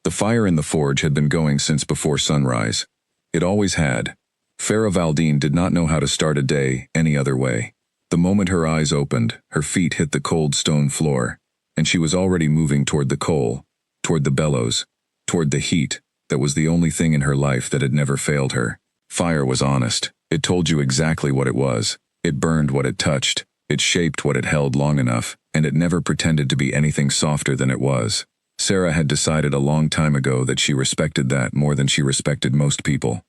The fire in the forge had been going since before sunrise. It always had. Farah Valdine did not know how to start a day any other way. The moment her eyes opened, her feet hit the cold stone floor, and she was already moving toward the coal, toward the bellows, toward the heat that was the only thing in her life that had never failed her. Fire was honest. It told you exactly what it was. It burned what it touched. It shaped what it held long enough, and it never pretended to be anything softer than it was. Sarah had decided a long time ago that she respected that more than she respected most people.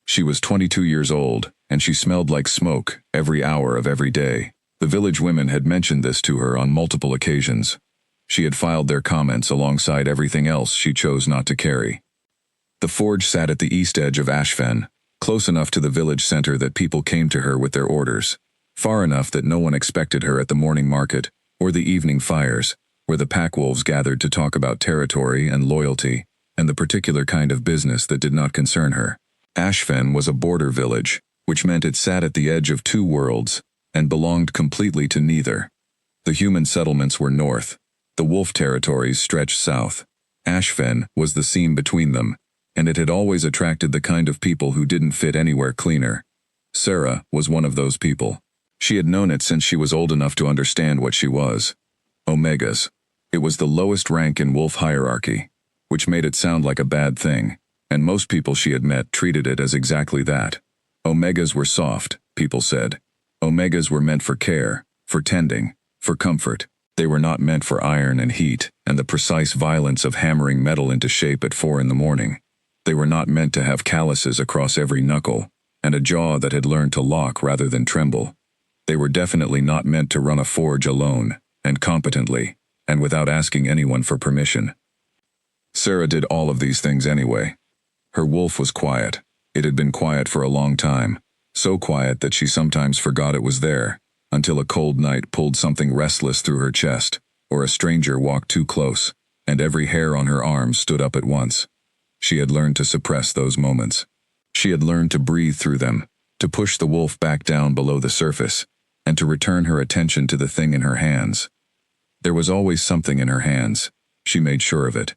She was 22 years old, and she smelled like smoke every hour of every day. The village women had mentioned this to her on multiple occasions. She had filed their comments alongside everything else she chose not to carry. The forge sat at the east edge of Ashfen, close enough to the village center that people came to her with their orders, far enough that no one expected her at the morning market or the evening fires, where the pack wolves gathered to talk about territory and loyalty and the particular kind of business that did not concern her. Ashfen was a border village, which meant it sat at the edge of two worlds and belonged completely to neither. The human settlements were north. The wolf territories stretched south. Ashfen was the seam between them, and it had always attracted the kind of people who didn't fit anywhere cleaner. Sarah was one of those people. She had known it since she was old enough to understand what she was. Omegas. It was the lowest rank in wolf hierarchy, which made it sound like a bad thing, and most people she had met treated it as exactly that. Omegas were soft, people said. Omegas were meant for care, for tending, for comfort. They were not meant for iron and heat and the precise violence of hammering metal into shape at 4 in the morning. They were not meant to have calluses across every knuckle and a jaw that had learned to lock rather than tremble. They were definitely not meant to run a forge alone and competently and without asking anyone for permission. Sarah did all of these things anyway. Her wolf was quiet. It had been quiet for a long time, so quiet that she sometimes forgot it was there, until a cold night pulled something restless through her chest, or a stranger walked too close, and every hair on her arm stood up at once. She had learned to suppress those moments. She had learned to breathe through them, to push the wolf back down below the surface, and to return her attention to the thing in her hands. There was always something in her hands. She made sure of it.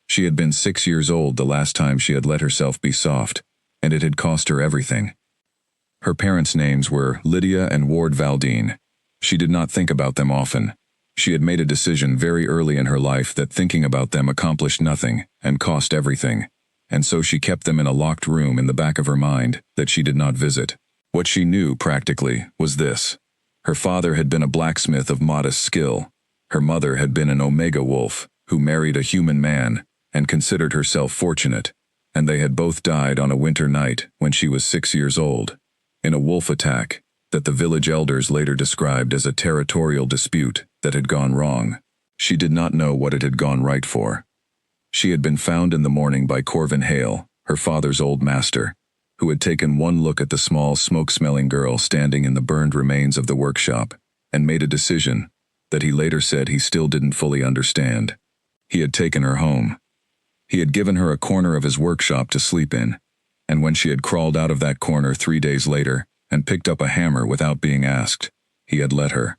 She had been 6 years old the last time she had let herself be soft, and it had cost her everything. Her parents' names were Lydia and Ward Valdine. She did not think about them often. She had made a decision very early in her life that thinking about them accomplished nothing and cost everything, and so she kept them in a locked room in the back of her mind that she did not visit. What she knew, practically, was this. Her father had been a blacksmith of modest skill. Her mother had been an Omega wolf who married a human man and considered herself fortunate, and they had both died on a winter night when she was 6 years old, in a wolf attack that the village elders later described as a territorial dispute that had gone wrong. She did not know what it had gone right for. She had been found in the morning by Corvin Hale, her father's old master, who had taken one look at the small, smoke-smelling girl standing in the burned remains of the workshop and made a decision that he later said he still didn't fully understand. He had taken her home. He had given her a corner of his workshop to sleep in, and when she had crawled out of that corner 3 days later and picked up a hammer without being asked, he had let her.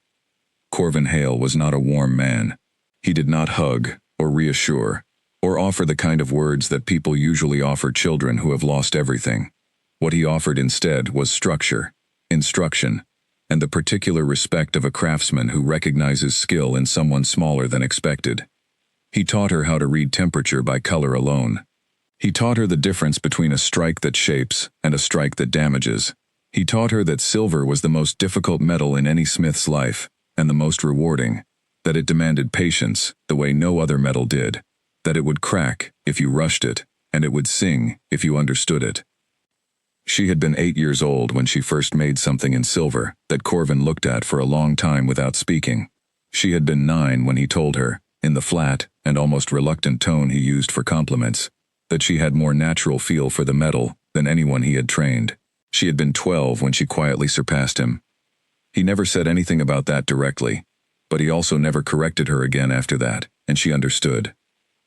Corvin Hale was not a warm man. He did not hug or reassure or offer the kind of words that people usually offer children who have lost everything. What he offered instead was structure, instruction, and the particular respect of a craftsman who recognizes skill in someone smaller than expected. He taught her how to read temperature by color alone. He taught her the difference between a strike that shapes and a strike that damages. He taught her that silver was the most difficult metal in any smith's life, and the most rewarding, that it demanded patience the way no other metal did, that it would crack if you rushed it, and it would sing if you understood it. She had been 8 years old when she first made something in silver that Corvin looked at for a long time without speaking. She had been 9 when he told her, in the flat and almost reluctant tone he used for compliments, that she had more natural feel for the metal than anyone he had trained. She had been 12 when she quietly surpassed him. He never said anything about that directly, but he also never corrected her again after that, and she understood.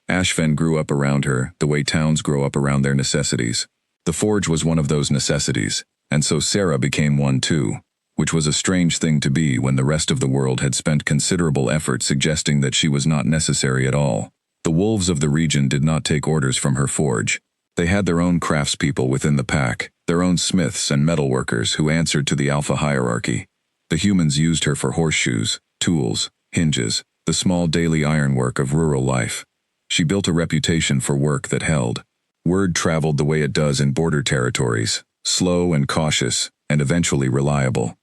Ashfen grew up around her the way towns grow up around their necessities. The forge was one of those necessities, and so Sarah became one too, which was a strange thing to be when the rest of the world had spent considerable effort suggesting that she was not necessary at all. The wolves of the region did not take orders from her forge. They had their own craftspeople within the pack, their own smiths and metalworkers who answered to the alpha hierarchy. The humans used her for horseshoes, tools, hinges, the small daily ironwork of rural life. She built a reputation for work that held. Word traveled the way it does in border territories, slow and cautious, and eventually reliable.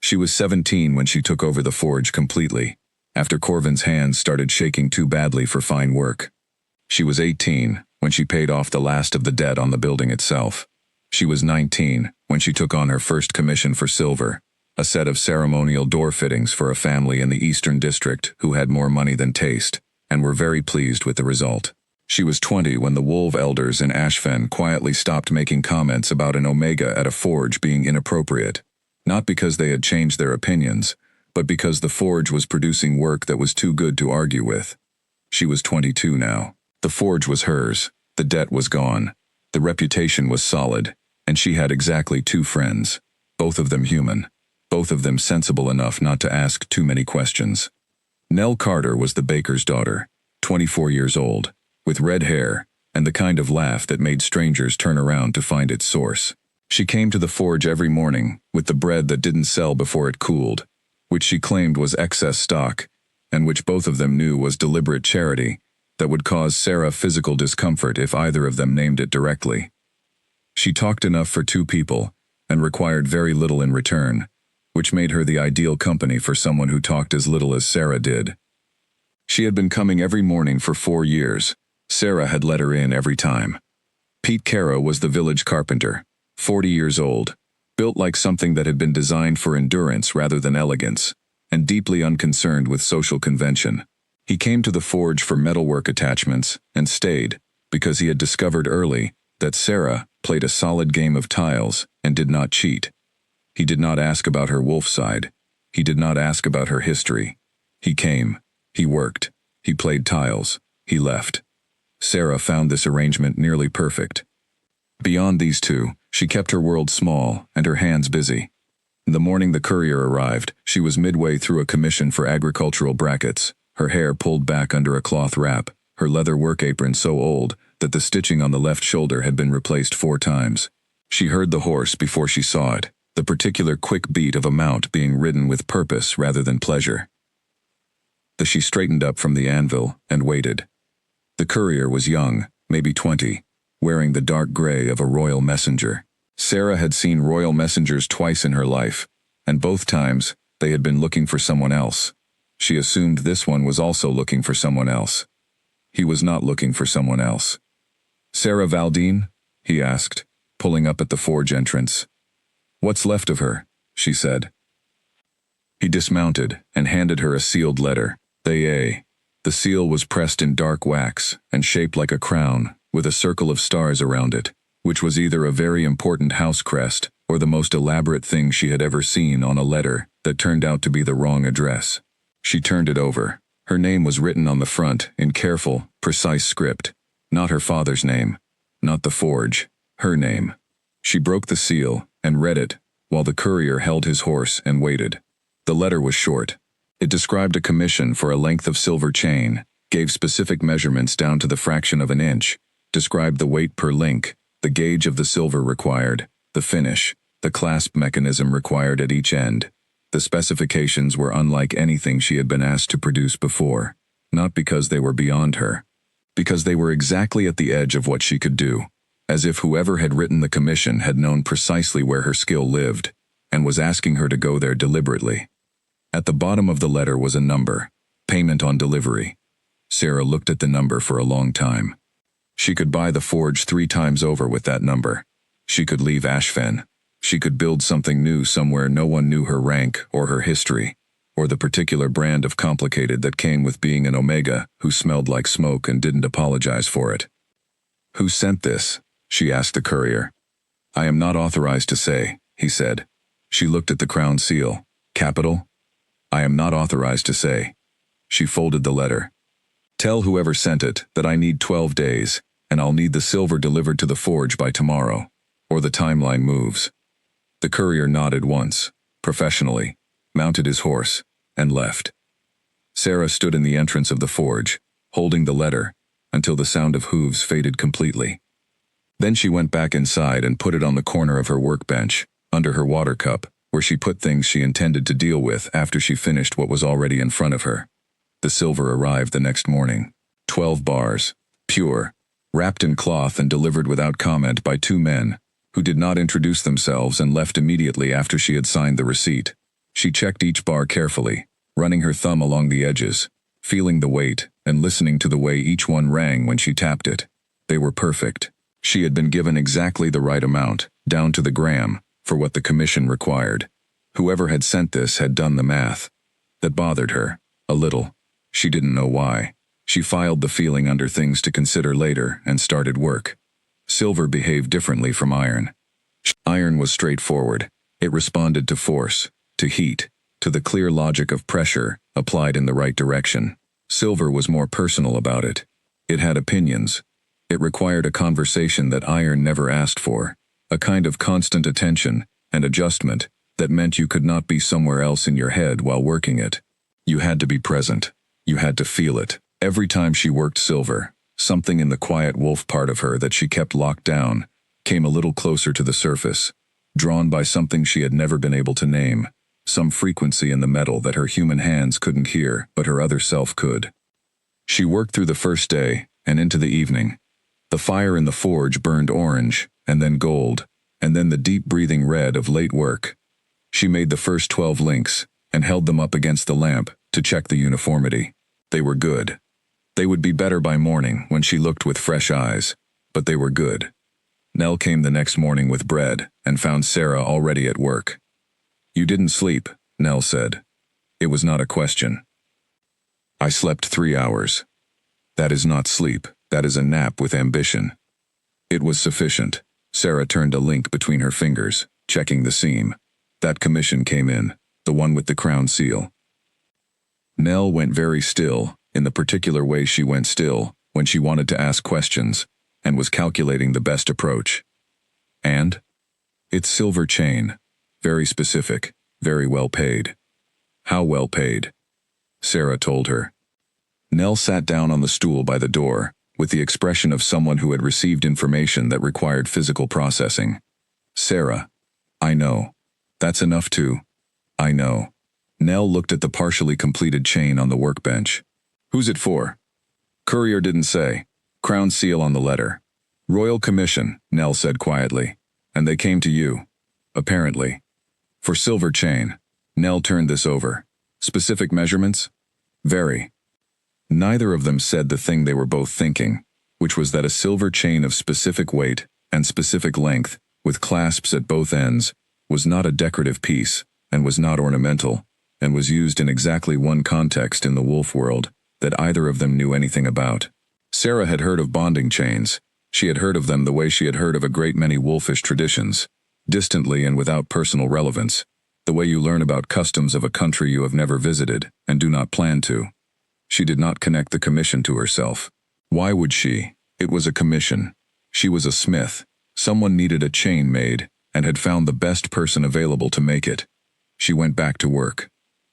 She was 17 when she took over the forge completely, after Corvin's hands started shaking too badly for fine work. She was 18 when she paid off the last of the debt on the building itself. She was 19 when she took on her first commission for silver, a set of ceremonial door fittings for a family in the Eastern District who had more money than taste, and were very pleased with the result. She was 20 when the wolf elders in Ashfen quietly stopped making comments about an omega at a forge being inappropriate, not because they had changed their opinions, but because the forge was producing work that was too good to argue with. She was 22 now. The forge was hers, the debt was gone, the reputation was solid, and she had exactly 2 friends, both of them human, both of them sensible enough not to ask too many questions. Nell Carter was the baker's daughter, 24 years old, with red hair, and the kind of laugh that made strangers turn around to find its source. She came to the forge every morning with the bread that didn't sell before it cooled, which she claimed was excess stock, and which both of them knew was deliberate charity that would cause Sarah physical discomfort if either of them named it directly. She talked enough for 2 people and required very little in return, which made her the ideal company for someone who talked as little as Sarah did. She had been coming every morning for 4 years. Sarah had let her in every time. Pete Caro was the village carpenter, 40 years old, built like something that had been designed for endurance rather than elegance, and deeply unconcerned with social convention. He came to the forge for metalwork attachments and stayed because he had discovered early that Sarah played a solid game of tiles and did not cheat. He did not ask about her wolf side. He did not ask about her history. He came, he worked, he played tiles, he left. Sarah found this arrangement nearly perfect. Beyond these 2, she kept her world small and her hands busy. The morning the courier arrived, she was midway through a commission for agricultural brackets, her hair pulled back under a cloth wrap, her leather work apron so old that the stitching on the left shoulder had been replaced 4 times. She heard the horse before she saw it, the particular quick beat of a mount being ridden with purpose rather than pleasure. She straightened up from the anvil and waited. The courier was young, maybe 20, wearing the dark gray of a royal messenger. Sarah had seen royal messengers twice in her life, and both times they had been looking for someone else. She assumed this one was also looking for someone else. He was not looking for someone else. "Sarah Valdine?" he asked, pulling up at the forge entrance. "What's left of her?" she said. He dismounted and handed her a sealed letter. The seal was pressed in dark wax and shaped like a crown, with a circle of stars around it, which was either a very important house crest or the most elaborate thing she had ever seen on a letter that turned out to be the wrong address. She turned it over. Her name was written on the front in careful, precise script. Not her father's name, not the forge, her name. She broke the seal and read it, while the courier held his horse and waited. The letter was short. It described a commission for a length of silver chain, gave specific measurements down to the fraction of an inch, described the weight per link, the gauge of the silver required, the finish, the clasp mechanism required at each end. The specifications were unlike anything she had been asked to produce before, not because they were beyond her, because they were exactly at the edge of what she could do, as if whoever had written the commission had known precisely where her skill lived, and was asking her to go there deliberately. At the bottom of the letter was a number, payment on delivery. Sarah looked at the number for a long time. She could buy the forge 3 times over with that number. She could leave Ashfen. She could build something new somewhere no one knew her rank or her history, or the particular brand of complicated that came with being an Omega who smelled like smoke and didn't apologize for it. "Who sent this?" she asked the courier. "I am not authorized to say," he said. She looked at the crown seal. "Capital?" "I am not authorized to say." She folded the letter. "Tell whoever sent it that I need 12 days, and I'll need the silver delivered to the forge by tomorrow, or the timeline moves." The courier nodded once, professionally, mounted his horse, and left. Sarah stood in the entrance of the forge, holding the letter until the sound of hooves faded completely. Then she went back inside and put it on the corner of her workbench, under her water cup, where she put things she intended to deal with after she finished what was already in front of her. The silver arrived the next morning. 12 bars, pure, wrapped in cloth and delivered without comment by 2 men, who did not introduce themselves and left immediately after she had signed the receipt. She checked each bar carefully, running her thumb along the edges, feeling the weight, and listening to the way each one rang when she tapped it. They were perfect. She had been given exactly the right amount, down to the gram, for what the commission required. Whoever had sent this had done the math. That bothered her, a little. She didn't know why. She filed the feeling under things to consider later and started work. Silver behaved differently from iron. Iron was straightforward. It responded to force, to heat, to the clear logic of pressure applied in the right direction. Silver was more personal about it. It had opinions. It required a conversation that iron never asked for, a kind of constant attention and adjustment that meant you could not be somewhere else in your head while working it. You had to be present. You had to feel it. Every time she worked silver, something in the quiet wolf part of her that she kept locked down came a little closer to the surface, drawn by something she had never been able to name, some frequency in the metal that her human hands couldn't hear but her other self could. She worked through the first day and into the evening. The fire in the forge burned orange, and then gold, and then the deep-breathing red of late work. She made the first 12 links and held them up against the lamp to check the uniformity. They were good. They would be better by morning when she looked with fresh eyes, but they were good. Nell came the next morning with bread and found Sarah already at work. "You didn't sleep," Nell said. It was not a question. "I slept 3 hours. That is not sleep, that is a nap with ambition." It was sufficient. Sarah turned a link between her fingers, checking the seam. That commission came in, the one with the crown seal. Nell went very still, in the particular way she went still, when she wanted to ask questions, and was calculating the best approach. "And? It's silver chain. Very specific, very well paid." "How well paid?" Sarah told her. Nell sat down on the stool by the door, with the expression of someone who had received information that required physical processing. "Sarah, I know. That's enough to. I know." Nell looked at the partially completed chain on the workbench. "Who's it for?" "Courier didn't say. Crown seal on the letter." "Royal Commission," Nell said quietly. "And they came to you." "Apparently." "For silver chain." Nell turned this over. "Specific measurements?" "Very." Neither of them said the thing they were both thinking, which was that a silver chain of specific weight and specific length, with clasps at both ends, was not a decorative piece, and was not ornamental, and was used in exactly one context in the wolf world that either of them knew anything about. Sarah had heard of bonding chains. She had heard of them the way she had heard of a great many wolfish traditions, distantly and without personal relevance, the way you learn about customs of a country you have never visited and do not plan to. She did not connect the commission to herself. Why would she? It was a commission. She was a smith. Someone needed a chain made, and had found the best person available to make it. She went back to work.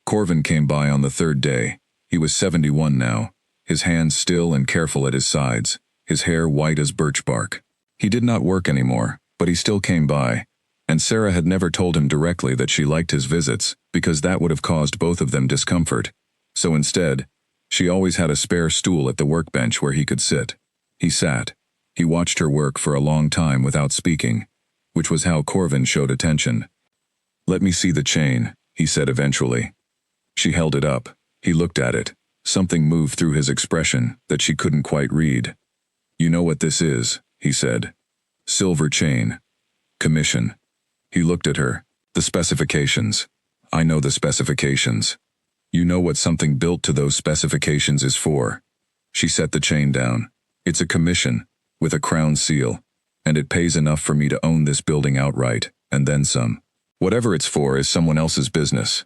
Corvin came by on the 3rd day. He was 71 now, his hands still and careful at his sides, his hair white as birch bark. He did not work anymore, but he still came by, and Sarah had never told him directly that she liked his visits, because that would have caused both of them discomfort. So instead, she always had a spare stool at the workbench where he could sit. He sat. He watched her work for a long time without speaking, which was how Corvin showed attention. "Let me see the chain," he said eventually. She held it up. He looked at it. Something moved through his expression that she couldn't quite read. "You know what this is," he said. "Silver chain. Commission." He looked at her. "The specifications. I know the specifications. You know what something built to those specifications is for." She set the chain down. "It's a commission, with a crown seal, and it pays enough for me to own this building outright, and then some. Whatever it's for is someone else's business."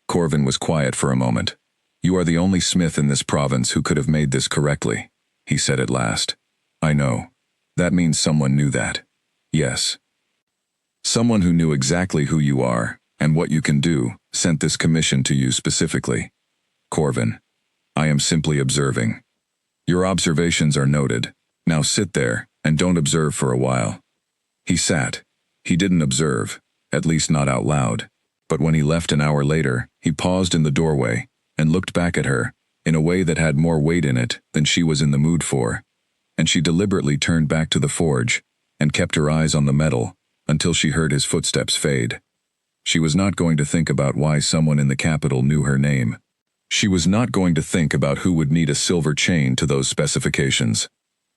Corvin was quiet for a moment. "You are the only smith in this province who could have made this correctly," he said at last. "I know. That means someone knew that." "Yes. Someone who knew exactly who you are, and what you can do, sent this commission to you specifically." "Corvin, I am simply observing." Your observations are noted. Now sit there, and don't observe for a while. He sat. He didn't observe, at least not out loud. But when he left an hour later, he paused in the doorway, and looked back at her, in a way that had more weight in it than she was in the mood for. And she deliberately turned back to the forge, and kept her eyes on the metal, until she heard his footsteps fade. She was not going to think about why someone in the capital knew her name. She was not going to think about who would need a silver chain to those specifications.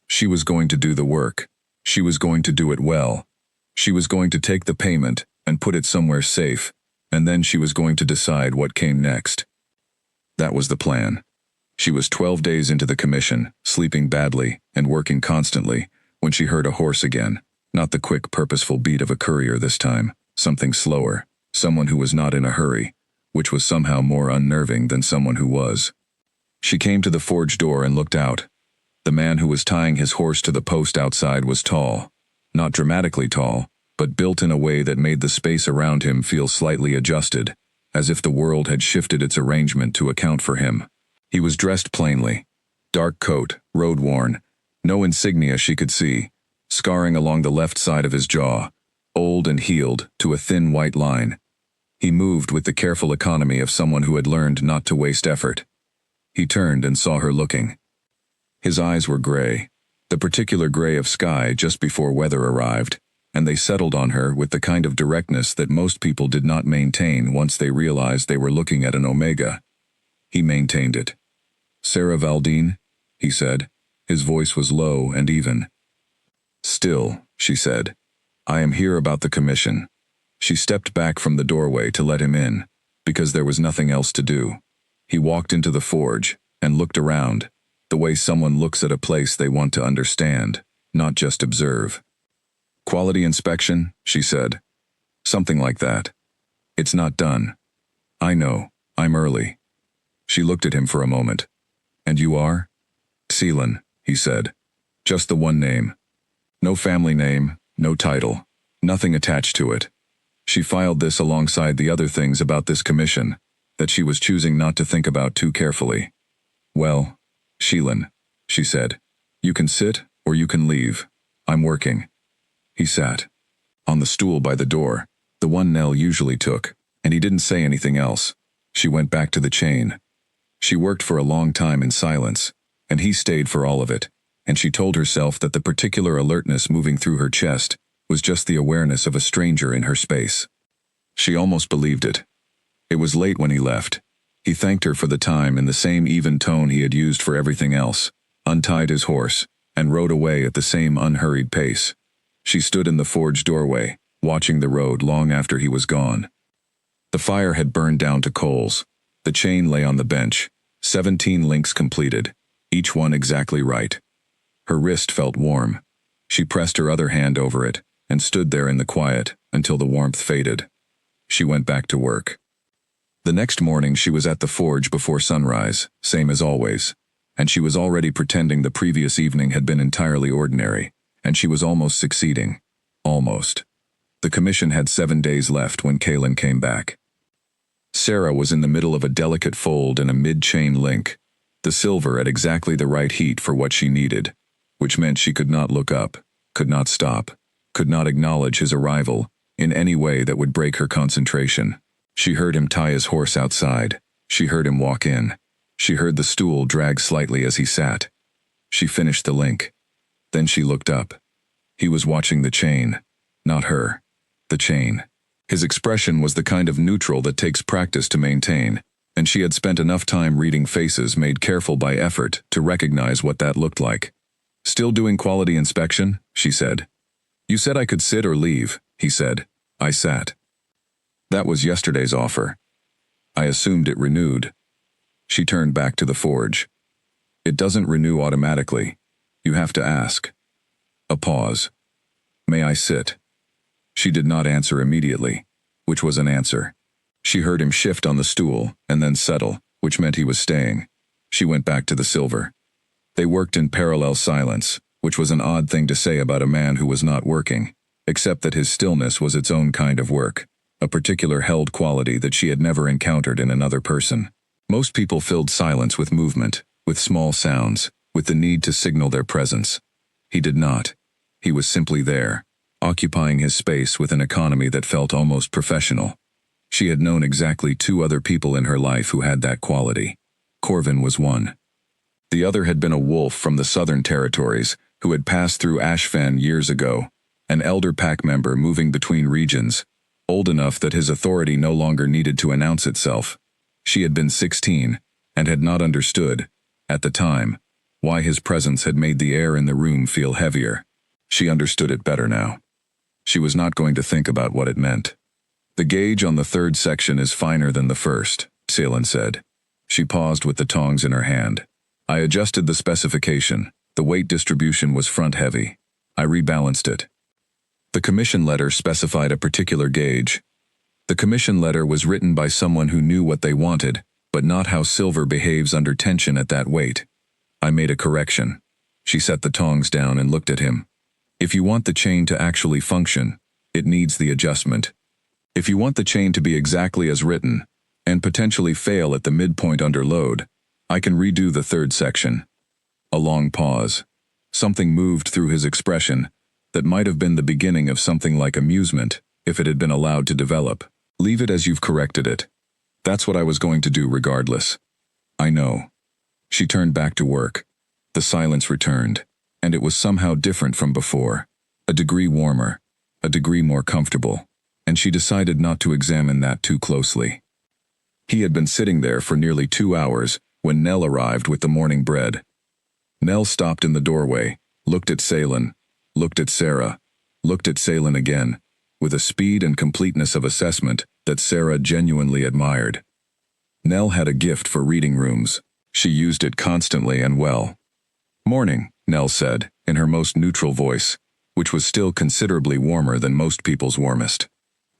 She was going to do the work. She was going to do it well. She was going to take the payment and put it somewhere safe, and then she was going to decide what came next. That was the plan. She was 12 days into the commission, sleeping badly and working constantly, when she heard a horse again. Not the quick, purposeful beat of a courier this time. Something slower. Someone who was not in a hurry, which was somehow more unnerving than someone who was. She came to the forge door and looked out. The man who was tying his horse to the post outside was tall. Not dramatically tall, but built in a way that made the space around him feel slightly adjusted, as if the world had shifted its arrangement to account for him. He was dressed plainly. Dark coat, road-worn, no insignia she could see, scarring along the left side of his jaw, old and healed to a thin white line. He moved with the careful economy of someone who had learned not to waste effort. He turned and saw her looking. His eyes were gray, the particular gray of sky just before weather arrived, and they settled on her with the kind of directness that most people did not maintain once they realized they were looking at an omega. He maintained it. "Sarah Valdine?" he said. His voice was low and even. "Still," she said. "I am here about the commission." She stepped back from the doorway to let him in, because there was nothing else to do. He walked into the forge and looked around, the way someone looks at a place they want to understand, not just observe. "Quality inspection," she said. "Something like that. It's not done. I know, I'm early." She looked at him for a moment. "And you are?" "Seelan," he said. "Just the one name. No family name, no title, nothing attached to it." She filed this alongside the other things about this commission that she was choosing not to think about too carefully. "Well, Sheelan," she said, "you can sit or you can leave. I'm working." He sat on the stool by the door, the one Nell usually took, and he didn't say anything else. She went back to the chain. She worked for a long time in silence, and he stayed for all of it, and she told herself that the particular alertness moving through her chest was just the awareness of a stranger in her space. She almost believed it. It was late when he left. He thanked her for the time in the same even tone he had used for everything else, untied his horse, and rode away at the same unhurried pace. She stood in the forge doorway, watching the road long after he was gone. The fire had burned down to coals. The chain lay on the bench, 17 links completed, each one exactly right. Her wrist felt warm. She pressed her other hand over it, and stood there in the quiet until the warmth faded. She went back to work. The next morning she was at the forge before sunrise, same as always, and she was already pretending the previous evening had been entirely ordinary, and she was almost succeeding. Almost. The commission had 7 days left when Kaylin came back. Sarah was in the middle of a delicate fold and a mid-chain link, the silver at exactly the right heat for what she needed, which meant she could not look up, could not stop, could not acknowledge his arrival in any way that would break her concentration. She heard him tie his horse outside. She heard him walk in. She heard the stool drag slightly as he sat. She finished the link. Then she looked up. He was watching the chain. Not her. The chain. His expression was the kind of neutral that takes practice to maintain, and she had spent enough time reading faces made careful by effort to recognize what that looked like. "Still doing quality inspection?" she said. "You said I could sit or leave," he said. "I sat." "That was yesterday's offer. I assumed it renewed." She turned back to the forge. "It doesn't renew automatically. You have to ask." A pause. "May I sit?" She did not answer immediately, which was an answer. She heard him shift on the stool and then settle, which meant he was staying. She went back to the silver. They worked in parallel silence, which was an odd thing to say about a man who was not working, except that his stillness was its own kind of work, a particular held quality that she had never encountered in another person. Most people filled silence with movement, with small sounds, with the need to signal their presence. He did not. He was simply there, occupying his space with an economy that felt almost professional. She had known exactly 2 other people in her life who had that quality. Corvin was one. The other had been a wolf from the Southern Territories who had passed through Ashfen years ago, an elder pack member moving between regions, old enough that his authority no longer needed to announce itself. She had been 16 and had not understood, at the time, why his presence had made the air in the room feel heavier. She understood it better now. She was not going to think about what it meant. The gauge on the 3rd section is finer than the 1st, Salen said. She paused with the tongs in her hand. I adjusted the specification. The weight distribution was front-heavy. I rebalanced it. The commission letter specified a particular gauge. The commission letter was written by someone who knew what they wanted, but not how silver behaves under tension at that weight. I made a correction. She set the tongs down and looked at him. If you want the chain to actually function, it needs the adjustment. If you want the chain to be exactly as written, and potentially fail at the midpoint under load, I can redo the 3rd section. A long pause. Something moved through his expression that might have been the beginning of something like amusement if it had been allowed to develop. Leave it as you've corrected it. That's what I was going to do regardless. I know. She turned back to work. The silence returned, and it was somehow different from before. A degree warmer, a degree more comfortable, and she decided not to examine that too closely. He had been sitting there for nearly 2 hours when Nell arrived with the morning bread. Nell stopped in the doorway, looked at Salen, looked at Sarah, looked at Salen again, with a speed and completeness of assessment that Sarah genuinely admired. Nell had a gift for reading rooms. She used it constantly and well. Morning, Nell said, in her most neutral voice, which was still considerably warmer than most people's warmest.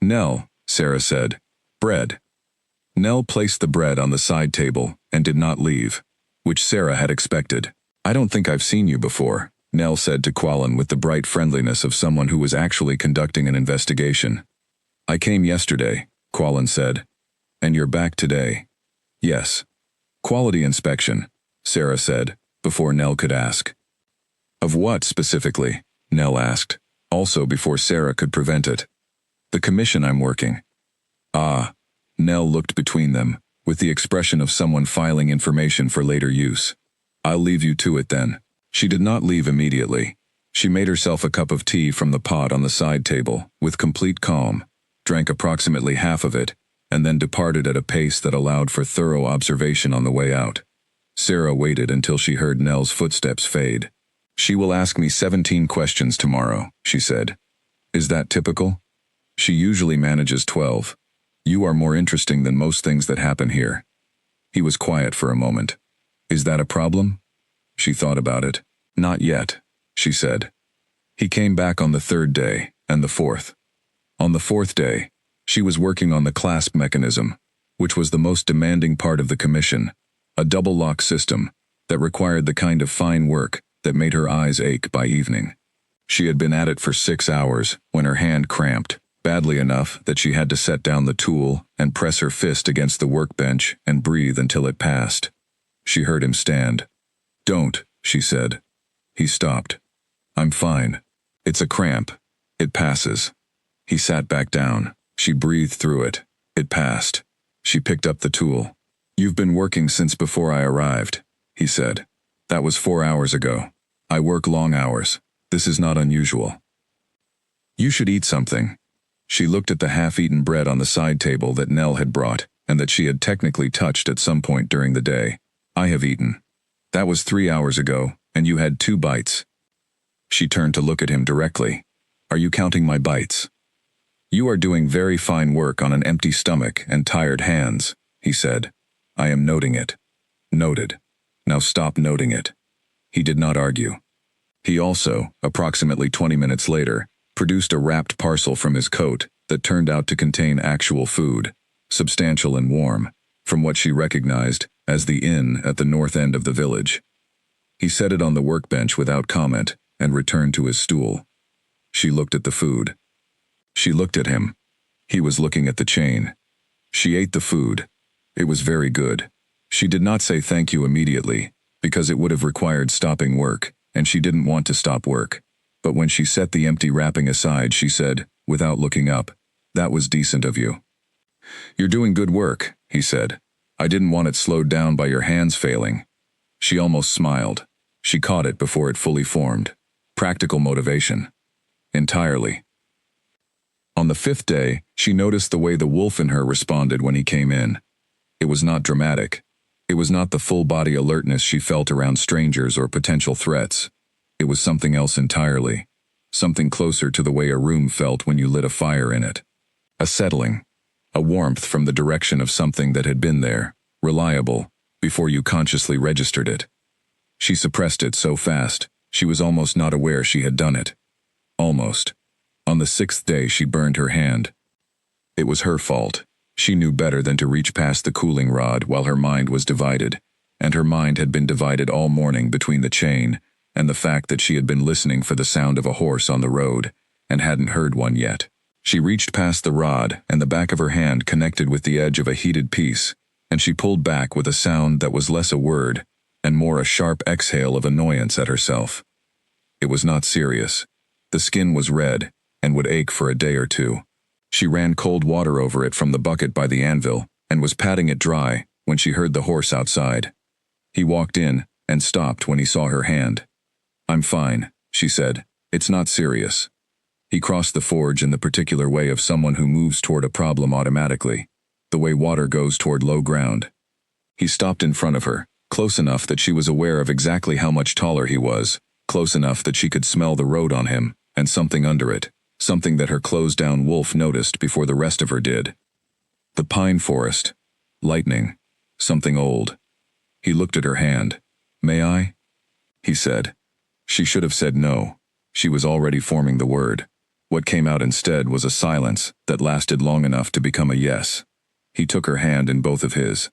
Nell, Sarah said, bread. Nell placed the bread on the side table and did not leave, which Sarah had expected. I don't think I've seen you before, Nell said to Quallen with the bright friendliness of someone who was actually conducting an investigation. I came yesterday, Quallen said. And you're back today. Yes. Quality inspection, Sarah said, before Nell could ask. Of what specifically? Nell asked, also before Sarah could prevent it. The commission I'm working. Ah. Nell looked between them, with the expression of someone filing information for later use. I'll leave you to it then. She did not leave immediately. She made herself a cup of tea from the pot on the side table, with complete calm, drank approximately half of it, and then departed at a pace that allowed for thorough observation on the way out. Sarah waited until she heard Nell's footsteps fade. She will ask me 17 questions tomorrow, she said. Is that typical? She usually manages 12. You are more interesting than most things that happen here. He was quiet for a moment. Is that a problem? She thought about it. Not yet, she said. He came back on the 3rd day, and the 4th. On the 4th day, she was working on the clasp mechanism, which was the most demanding part of the commission, a double-lock system that required the kind of fine work that made her eyes ache by evening. She had been at it for 6 hours when her hand cramped, badly enough that she had to set down the tool and press her fist against the workbench and breathe until it passed. She heard him stand. Don't, she said. He stopped. I'm fine. It's a cramp. It passes. He sat back down. She breathed through it. It passed. She picked up the tool. You've been working since before I arrived, he said. That was 4 hours ago. I work long hours. This is not unusual. You should eat something. She looked at the half-eaten bread on the side table that Nell had brought, and that she had technically touched at some point during the day. I have eaten. That was 3 hours ago, and you had 2 bites. She turned to look at him directly. Are you counting my bites? You are doing very fine work on an empty stomach and tired hands, he said. I am noting it. Noted. Now stop noting it. He did not argue. He also, approximately 20 minutes later, produced a wrapped parcel from his coat that turned out to contain actual food, substantial and warm, from what she recognized as the inn at the north end of the village. He set it on the workbench without comment and returned to his stool. She looked at the food. She looked at him. He was looking at the chain. She ate the food. It was very good. She did not say thank you immediately, because it would have required stopping work, and she didn't want to stop work. But when she set the empty wrapping aside, she said, without looking up, "That was decent of you." "You're doing good work," he said. "I didn't want it slowed down by your hands failing." She almost smiled. She caught it before it fully formed. Practical motivation. Entirely. On the 5th day, she noticed the way the wolf in her responded when he came in. It was not dramatic. It was not the full-body alertness she felt around strangers or potential threats. It was something else entirely. Something closer to the way a room felt when you lit a fire in it. A settling. A warmth from the direction of something that had been there, reliable, before you consciously registered it. She suppressed it so fast, she was almost not aware she had done it. Almost. On the 6th day she burned her hand. It was her fault. She knew better than to reach past the cooling rod while her mind was divided, and her mind had been divided all morning between the chain and the fact that she had been listening for the sound of a horse on the road and hadn't heard one yet. She reached past the rod, and the back of her hand connected with the edge of a heated piece, and she pulled back with a sound that was less a word and more a sharp exhale of annoyance at herself. It was not serious. The skin was red and would ache for a day or two. She ran cold water over it from the bucket by the anvil and was patting it dry when she heard the horse outside. He walked in and stopped when he saw her hand. "I'm fine," she said. "It's not serious." He crossed the forge in the particular way of someone who moves toward a problem automatically, the way water goes toward low ground. He stopped in front of her, close enough that she was aware of exactly how much taller he was, close enough that she could smell the road on him, and something under it, something that her closed-down wolf noticed before the rest of her did. The pine forest. Lightning. Something old. He looked at her hand. "May I?" he said. She should have said no. She was already forming the word. What came out instead was a silence that lasted long enough to become a yes. He took her hand in both of his.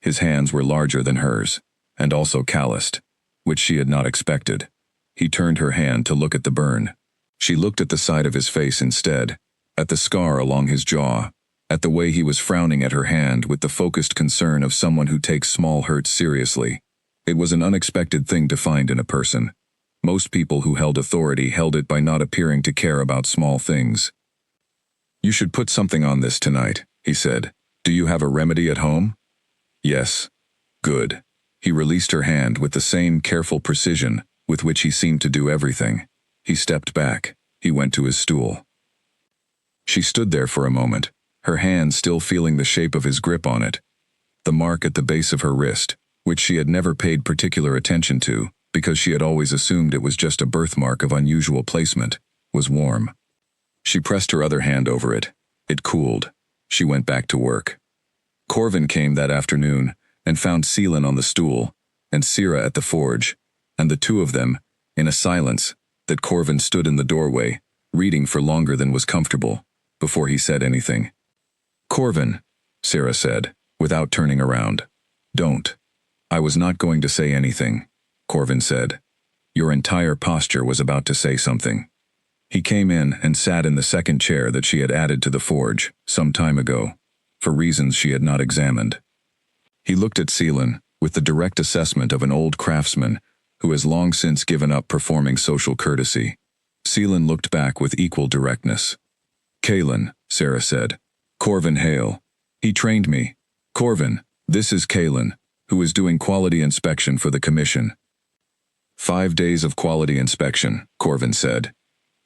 His hands were larger than hers, and also calloused, which she had not expected. He turned her hand to look at the burn. She looked at the side of his face instead, at the scar along his jaw, at the way he was frowning at her hand with the focused concern of someone who takes small hurts seriously. It was an unexpected thing to find in a person. Most people who held authority held it by not appearing to care about small things. "You should put something on this tonight," he said. "Do you have a remedy at home?" "Yes." "Good." He released her hand with the same careful precision with which he seemed to do everything. He stepped back. He went to his stool. She stood there for a moment, her hand still feeling the shape of his grip on it. The mark at the base of her wrist, which she had never paid particular attention to, because she had always assumed it was just a birthmark of unusual placement, was warm. She pressed her other hand over it. It cooled. She went back to work. Corvin came that afternoon and found Seelan on the stool and Sira at the forge, and the two of them, in a silence, that Corvin stood in the doorway, reading for longer than was comfortable, before he said anything. "Corvin," Sira said, without turning around. "Don't." "I was not going to say anything," Corvin said. Your entire posture was about to say something. He came in and sat in the second chair that she had added to the forge, some time ago, for reasons she had not examined. He looked at Seelan with the direct assessment of an old craftsman who has long since given up performing social courtesy. Seelan looked back with equal directness. "Kalen," Sarah said. "Corvin Hale. He trained me. Corvin, this is Kalen, who is doing quality inspection for the commission." 5 days of quality inspection, Corvin said.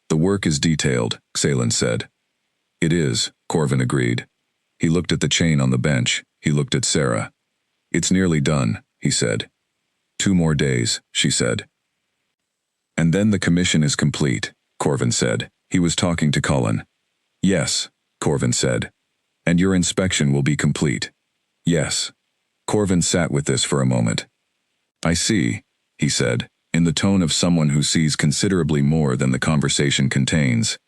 "The work is detailed," Seelan said. "It is," Corvin agreed. He looked at the chain on the bench. He looked at Sarah. "It's nearly done," he said. 2 more days, she said. "And then the commission is complete," Corvin said. He was talking to Cullen. "Yes," Corvin said. "And your inspection will be complete." "Yes." Corvin sat with this for a moment. "I see," he said, in the tone of someone who sees considerably more than the conversation contains.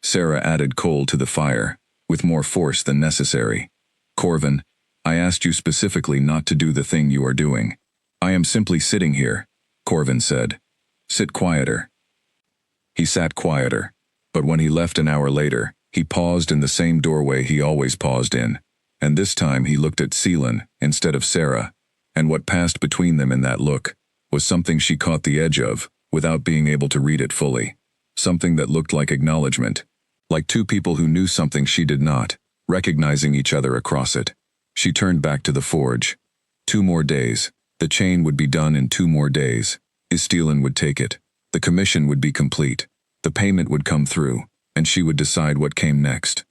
Sarah added coal to the fire, with more force than necessary. "Corvin, I asked you specifically not to do the thing you are doing." "I am simply sitting here," Corvin said. "Sit quieter." He sat quieter, but when he left an hour later, he paused in the same doorway he always paused in, and this time he looked at Seelan instead of Sarah, and what passed between them in that look was something she caught the edge of, without being able to read it fully. Something that looked like acknowledgement. Like two people who knew something she did not, recognizing each other across it. She turned back to the forge. 2 more days. The chain would be done in 2 more days. Istelan would take it. The commission would be complete. The payment would come through, and she would decide what came next.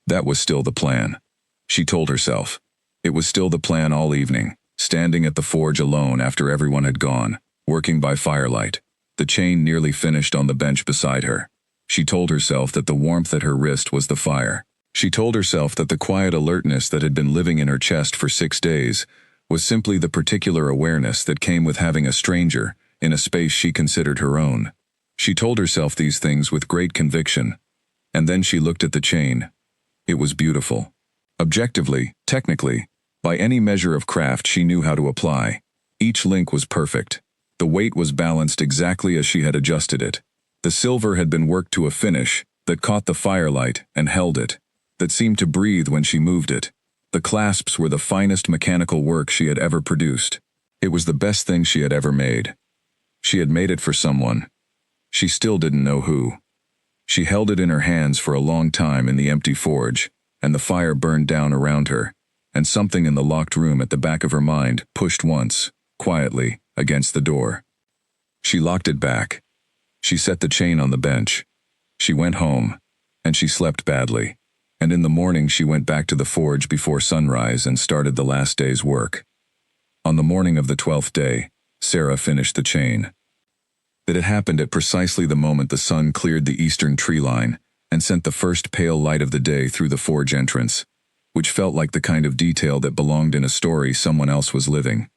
That was still the plan. She told herself. It was still the plan all evening, standing at the forge alone after everyone had gone, working by firelight, the chain nearly finished on the bench beside her. She told herself that the warmth at her wrist was the fire. She told herself that the quiet alertness that had been living in her chest for 6 days was simply the particular awareness that came with having a stranger in a space she considered her own. She told herself these things with great conviction, and then she looked at the chain. It was beautiful. Objectively, technically, by any measure of craft she knew how to apply. Each link was perfect. The weight was balanced exactly as she had adjusted it. The silver had been worked to a finish that caught the firelight and held it, that seemed to breathe when she moved it. The clasps were the finest mechanical work she had ever produced. It was the best thing she had ever made. She had made it for someone. She still didn't know who. She held it in her hands for a long time in the empty forge, and the fire burned down around her, and something in the locked room at the back of her mind pushed once, quietly, against the door. She locked it back. She set the chain on the bench. She went home, and she slept badly, and in the morning she went back to the forge before sunrise and started the last day's work. On the morning of the 12th day, Sarah finished the chain. It had happened at precisely the moment the sun cleared the eastern tree line and sent the first pale light of the day through the forge entrance, which felt like the kind of detail that belonged in a story someone else was living.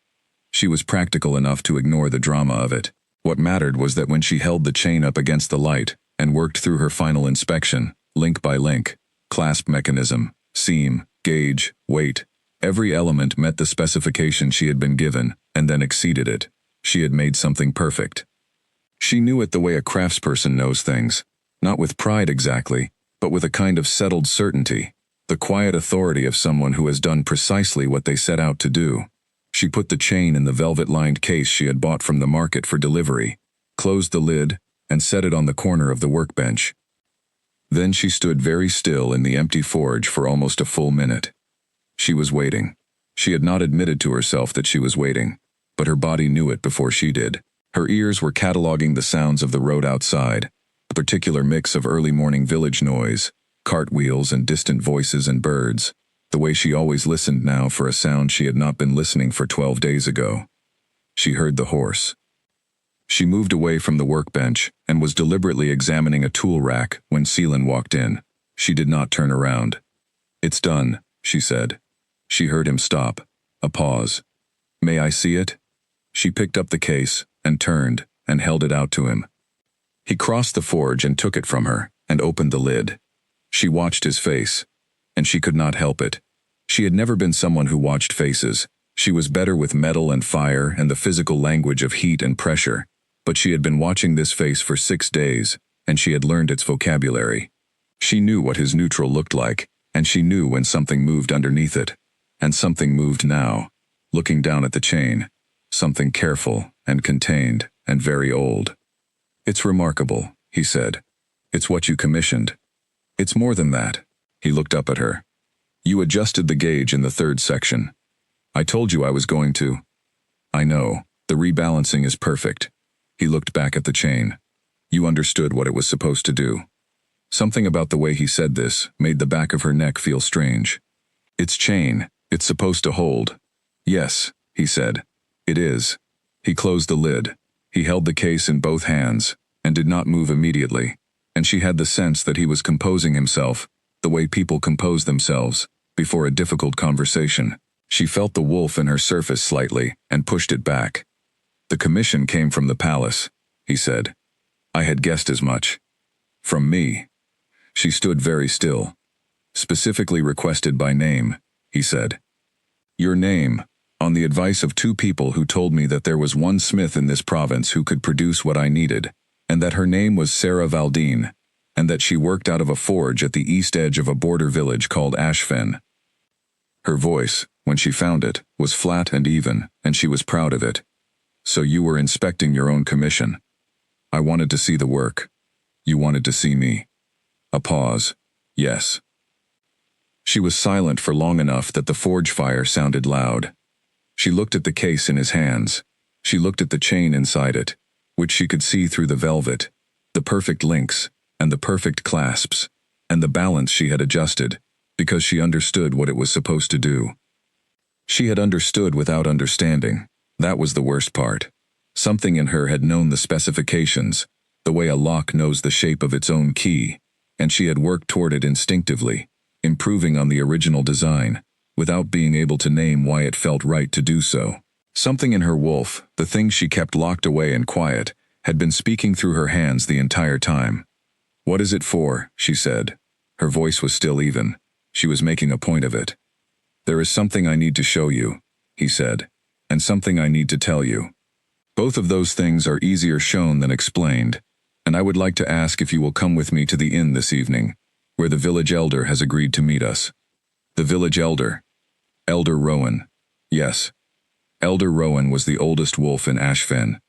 She was practical enough to ignore the drama of it. What mattered was that when she held the chain up against the light and worked through her final inspection, link by link, clasp mechanism, seam, gauge, weight, every element met the specification she had been given and then exceeded it. She had made something perfect. She knew it the way a craftsperson knows things, not with pride exactly, but with a kind of settled certainty, the quiet authority of someone who has done precisely what they set out to do. She put the chain in the velvet-lined case she had bought from the market for delivery, closed the lid, and set it on the corner of the workbench. Then she stood very still in the empty forge for almost a full minute. She was waiting. She had not admitted to herself that she was waiting, but her body knew it before she did. Her ears were cataloging the sounds of the road outside, a particular mix of early morning village noise, cartwheels and distant voices and birds, the way she always listened now for a sound she had not been listening for 12 days ago. She heard the horse. She moved away from the workbench and was deliberately examining a tool rack when Istelan walked in. She did not turn around. "It's done," she said. She heard him stop. A pause. "May I see it?" She picked up the case and turned and held it out to him. He crossed the forge and took it from her and opened the lid. She watched his face, and she could not help it. She had never been someone who watched faces. She was better with metal and fire and the physical language of heat and pressure, but she had been watching this face for 6 days, and she had learned its vocabulary. She knew what his neutral looked like, and she knew when something moved underneath it. And something moved now, looking down at the chain. Something careful and contained and very old. "It's remarkable," he said. "It's what you commissioned." "It's more than that." He looked up at her. "You adjusted the gauge in the 3rd section. I told you I was going to." "I know. The rebalancing is perfect." He looked back at the chain. "You understood what it was supposed to do." Something about the way he said this made the back of her neck feel strange. "It's chain. It's supposed to hold." "Yes," he said. "It is." He closed the lid. He held the case in both hands, and did not move immediately, and she had the sense that he was composing himself, the way people compose themselves, before a difficult conversation. She felt the wolf in her surface slightly, and pushed it back. "The commission came from the palace," he said. "I had guessed as much." "From me." She stood very still. "Specifically requested by name," he said. "Your name, on the advice of 2 people who told me that there was one smith in this province who could produce what I needed, and that her name was Sarah Valdine, and that she worked out of a forge at the east edge of a border village called Ashfen." Her voice, when she found it, was flat and even, and she was proud of it. So you were inspecting your own commission. I wanted to see the work. You wanted to see me. A pause. Yes. She was silent for long enough that the forge fire sounded loud. She looked at the case in his hands. She looked at the chain inside it, which she could see through the velvet, the perfect links, and the perfect clasps, and the balance she had adjusted, because she understood what it was supposed to do. She had understood without understanding. That was the worst part. Something in her had known the specifications, the way a lock knows the shape of its own key, and she had worked toward it instinctively, improving on the original design, without being able to name why it felt right to do so. Something in her wolf, the thing she kept locked away and quiet, had been speaking through her hands the entire time. "What is it for?" she said. Her voice was still even. She was making a point of it. "There is something I need to show you," he said, "and something I need to tell you. Both of those things are easier shown than explained, and I would like to ask if you will come with me to the inn this evening, where the village elder has agreed to meet us." The village elder. Elder Rowan. Yes. Elder Rowan was the oldest wolf in Ashfen.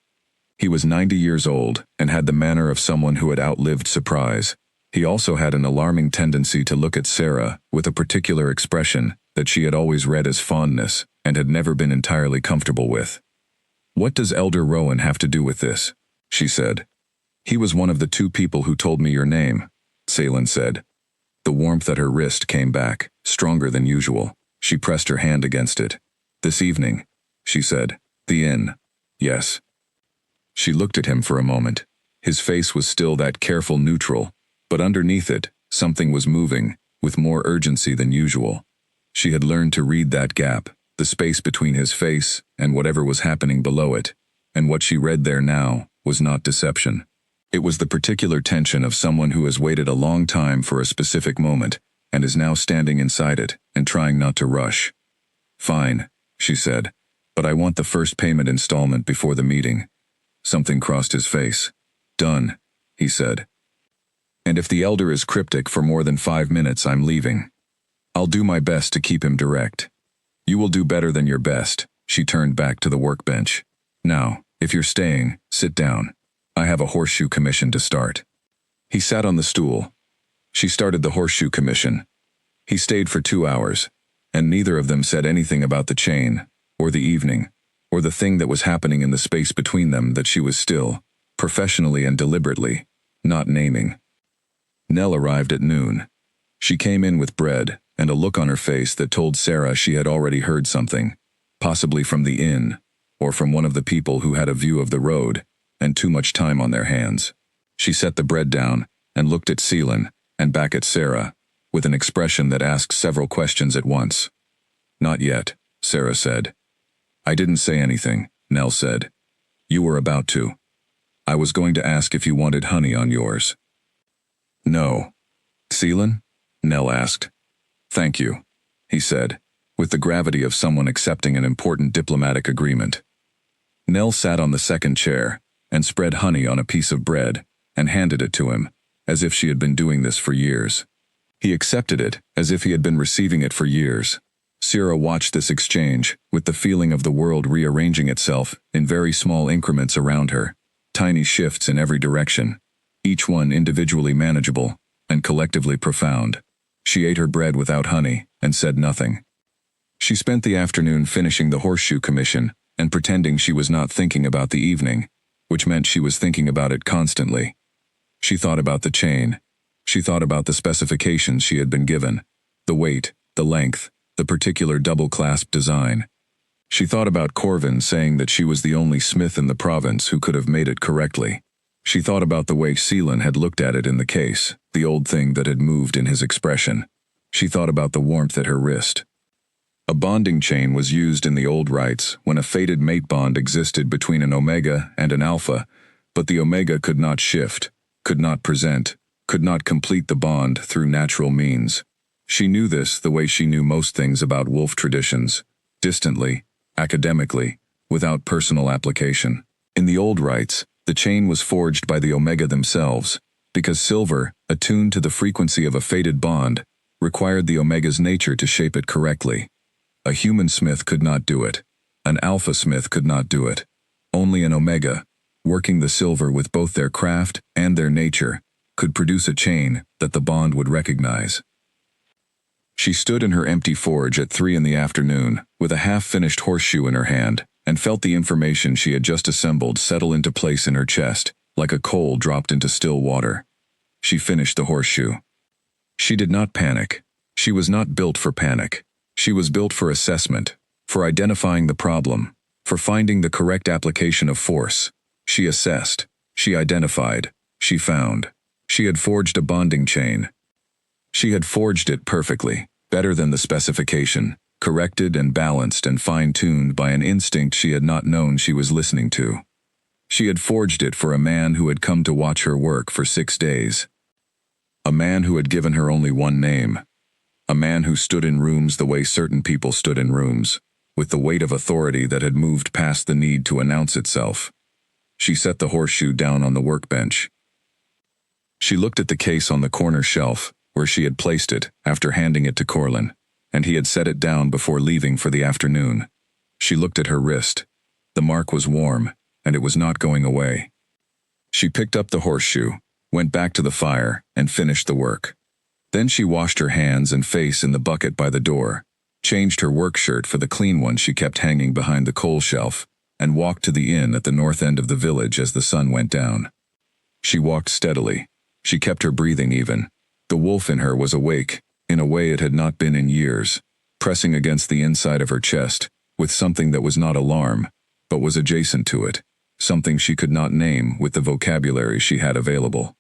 He was 90 years old and had the manner of someone who had outlived surprise. He also had an alarming tendency to look at Sarah with a particular expression that she had always read as fondness and had never been entirely comfortable with. "What does Elder Rowan have to do with this?" she said. "He was one of the two people who told me your name," Salen said. The warmth at her wrist came back, stronger than usual. She pressed her hand against it. "This evening," she said. "The inn." "Yes." She looked at him for a moment. His face was still that careful neutral, but underneath it, something was moving, with more urgency than usual. She had learned to read that gap, the space between his face and whatever was happening below it, and what she read there now was not deception. It was the particular tension of someone who has waited a long time for a specific moment, and is now standing inside it and trying not to rush. "Fine," she said, "but I want the first payment installment before the meeting." Something crossed his face. "Done," he said. "And if the elder is cryptic for more than 5 minutes, I'm leaving. I'll do my best to keep him direct." "You will do better than your best." She turned back to the workbench. "Now, if you're staying, sit down. I have a horseshoe commission to start." He sat on the stool. She started the horseshoe commission. He stayed for 2 hours, and neither of them said anything about the chain, or the evening, or the thing that was happening in the space between them that she was still, professionally and deliberately, not naming. Nell arrived at noon. She came in with bread and a look on her face that told Sarah she had already heard something, possibly from the inn, or from one of the people who had a view of the road and too much time on their hands. She set the bread down and looked at Selen and back at Sarah, with an expression that asked several questions at once. "Not yet," Sarah said. "I didn't say anything," Nell said. "You were about to. I was going to ask if you wanted honey on yours." "No." "Selen?" Nell asked. "Thank you," he said, with the gravity of someone accepting an important diplomatic agreement. Nell sat on the second chair and spread honey on a piece of bread and handed it to him, as if she had been doing this for years. He accepted it as if he had been receiving it for years. Sarah watched this exchange with the feeling of the world rearranging itself in very small increments around her, tiny shifts in every direction, each one individually manageable and collectively profound. She ate her bread without honey and said nothing. She spent the afternoon finishing the horseshoe commission and pretending she was not thinking about the evening, which meant she was thinking about it constantly. She thought about the chain. She thought about the specifications she had been given, the weight, the length, the particular double-clasp design. She thought about Corvin saying that she was the only smith in the province who could have made it correctly. She thought about the way Selen had looked at it in the case, the old thing that had moved in his expression. She thought about the warmth at her wrist. A bonding chain was used in the old rites when a fated mate bond existed between an omega and an alpha, but the omega could not shift, could not present, could not complete the bond through natural means. She knew this the way she knew most things about wolf traditions, distantly, academically, without personal application. In the old rites, the chain was forged by the omega themselves, because silver, attuned to the frequency of a fated bond, required the omega's nature to shape it correctly. A human smith could not do it. An alpha smith could not do it. Only an omega, working the silver with both their craft and their nature, could produce a chain that the bond would recognize. She stood in her empty forge at 3 in the afternoon, with a half-finished horseshoe in her hand, and felt the information she had just assembled settle into place in her chest, like a coal dropped into still water. She finished the horseshoe. She did not panic. She was not built for panic. She was built for assessment, for identifying the problem, for finding the correct application of force. She assessed. She identified. She found. She had forged a bonding chain. She had forged it perfectly, better than the specification, corrected and balanced and fine-tuned by an instinct she had not known she was listening to. She had forged it for a man who had come to watch her work for 6 days. A man who had given her only one name. A man who stood in rooms the way certain people stood in rooms, with the weight of authority that had moved past the need to announce itself. She set the horseshoe down on the workbench. She looked at the case on the corner shelf, where she had placed it after handing it to Corlin, and he had set it down before leaving for the afternoon. She looked at her wrist. The mark was warm, and it was not going away. She picked up the horseshoe, went back to the fire, and finished the work. Then she washed her hands and face in the bucket by the door, changed her work shirt for the clean one she kept hanging behind the coal shelf, and walked to the inn at the north end of the village as the sun went down. She walked steadily. She kept her breathing even. The wolf in her was awake, in a way it had not been in years, pressing against the inside of her chest, with something that was not alarm, but was adjacent to it, something she could not name with the vocabulary she had available.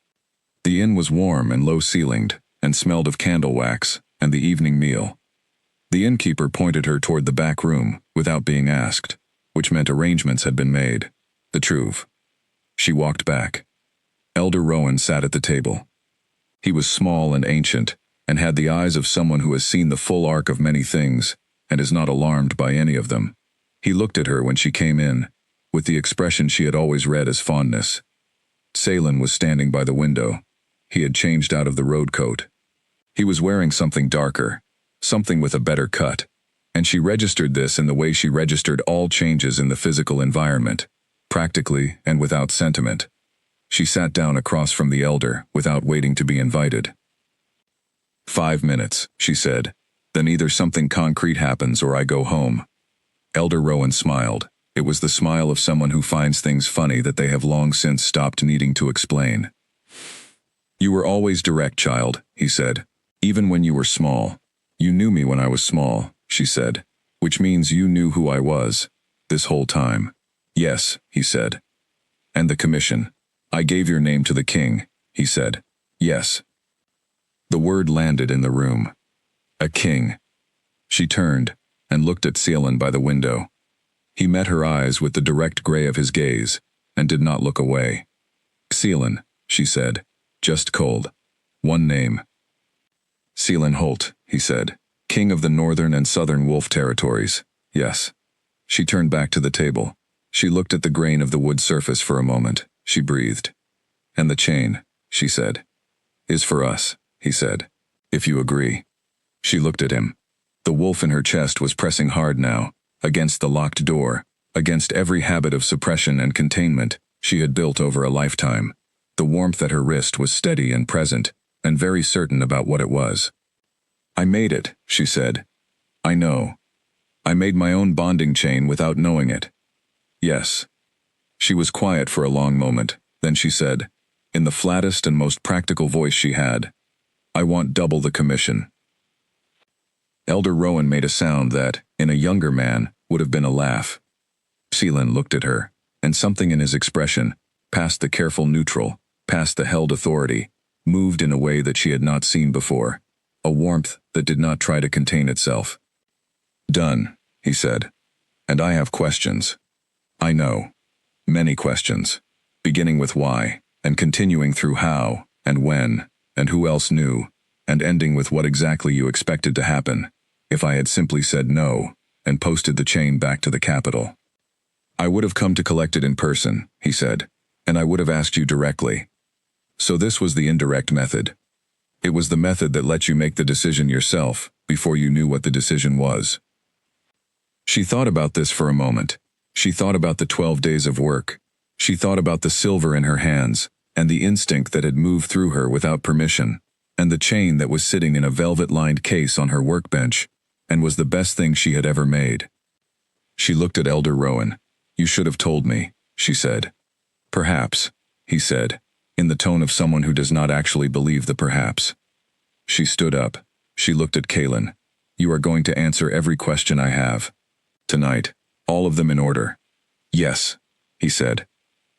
The inn was warm and low-ceilinged, and smelled of candle wax and the evening meal. The innkeeper pointed her toward the back room, without being asked, which meant arrangements had been made. The truth. She walked back. Elder Rowan sat at the table. He was small and ancient, and had the eyes of someone who has seen the full arc of many things, and is not alarmed by any of them. He looked at her when she came in, with the expression she had always read as fondness. Salen was standing by the window. He had changed out of the road coat. He was wearing something darker, something with a better cut, and she registered this in the way she registered all changes in the physical environment, practically and without sentiment. She sat down across from the elder, without waiting to be invited. 5 minutes, she said. Then either something concrete happens or I go home. Elder Rowan smiled. It was the smile of someone who finds things funny that they have long since stopped needing to explain. You were always direct, child, he said. Even when you were small. You knew me when I was small, she said. Which means you knew who I was. This whole time. Yes, he said. And the commission. I gave your name to the king, he said. Yes. The word landed in the room. A king. She turned and looked at Salen by the window. He met her eyes with the direct gray of his gaze and did not look away. Salen, she said. Just cold. One name. Salen Holt, he said. King of the northern and southern wolf territories. Yes. She turned back to the table. She looked at the grain of the wood surface for a moment. She breathed. And the chain, she said. Is for us, he said. If you agree. She looked at him. The wolf in her chest was pressing hard now, against the locked door, against every habit of suppression and containment she had built over a lifetime. The warmth at her wrist was steady and present, and very certain about what it was. I made it, she said. I know. I made my own bonding chain without knowing it. Yes. She was quiet for a long moment, then she said, in the flattest and most practical voice she had, I want double the commission. Elder Rowan made a sound that, in a younger man, would have been a laugh. Selen looked at her, and something in his expression, past the careful neutral, past the held authority, moved in a way that she had not seen before, a warmth that did not try to contain itself. Done, he said. And I have questions. I know. Many questions, beginning with why, and continuing through how, and when, and who else knew, and ending with what exactly you expected to happen, if I had simply said no, and posted the chain back to the capital. I would have come to collect it in person, he said, and I would have asked you directly. So this was the indirect method. It was the method that let you make the decision yourself, before you knew what the decision was. She thought about this for a moment, She thought about the 12 days of work. She thought about the silver in her hands, and the instinct that had moved through her without permission, and the chain that was sitting in a velvet-lined case on her workbench, and was the best thing she had ever made. She looked at Elder Rowan. "You should have told me," she said. "Perhaps," he said, in the tone of someone who does not actually believe the perhaps. She stood up. She looked at Kaylin. "You are going to answer every question I have. Tonight. All of them in order." "Yes," he said.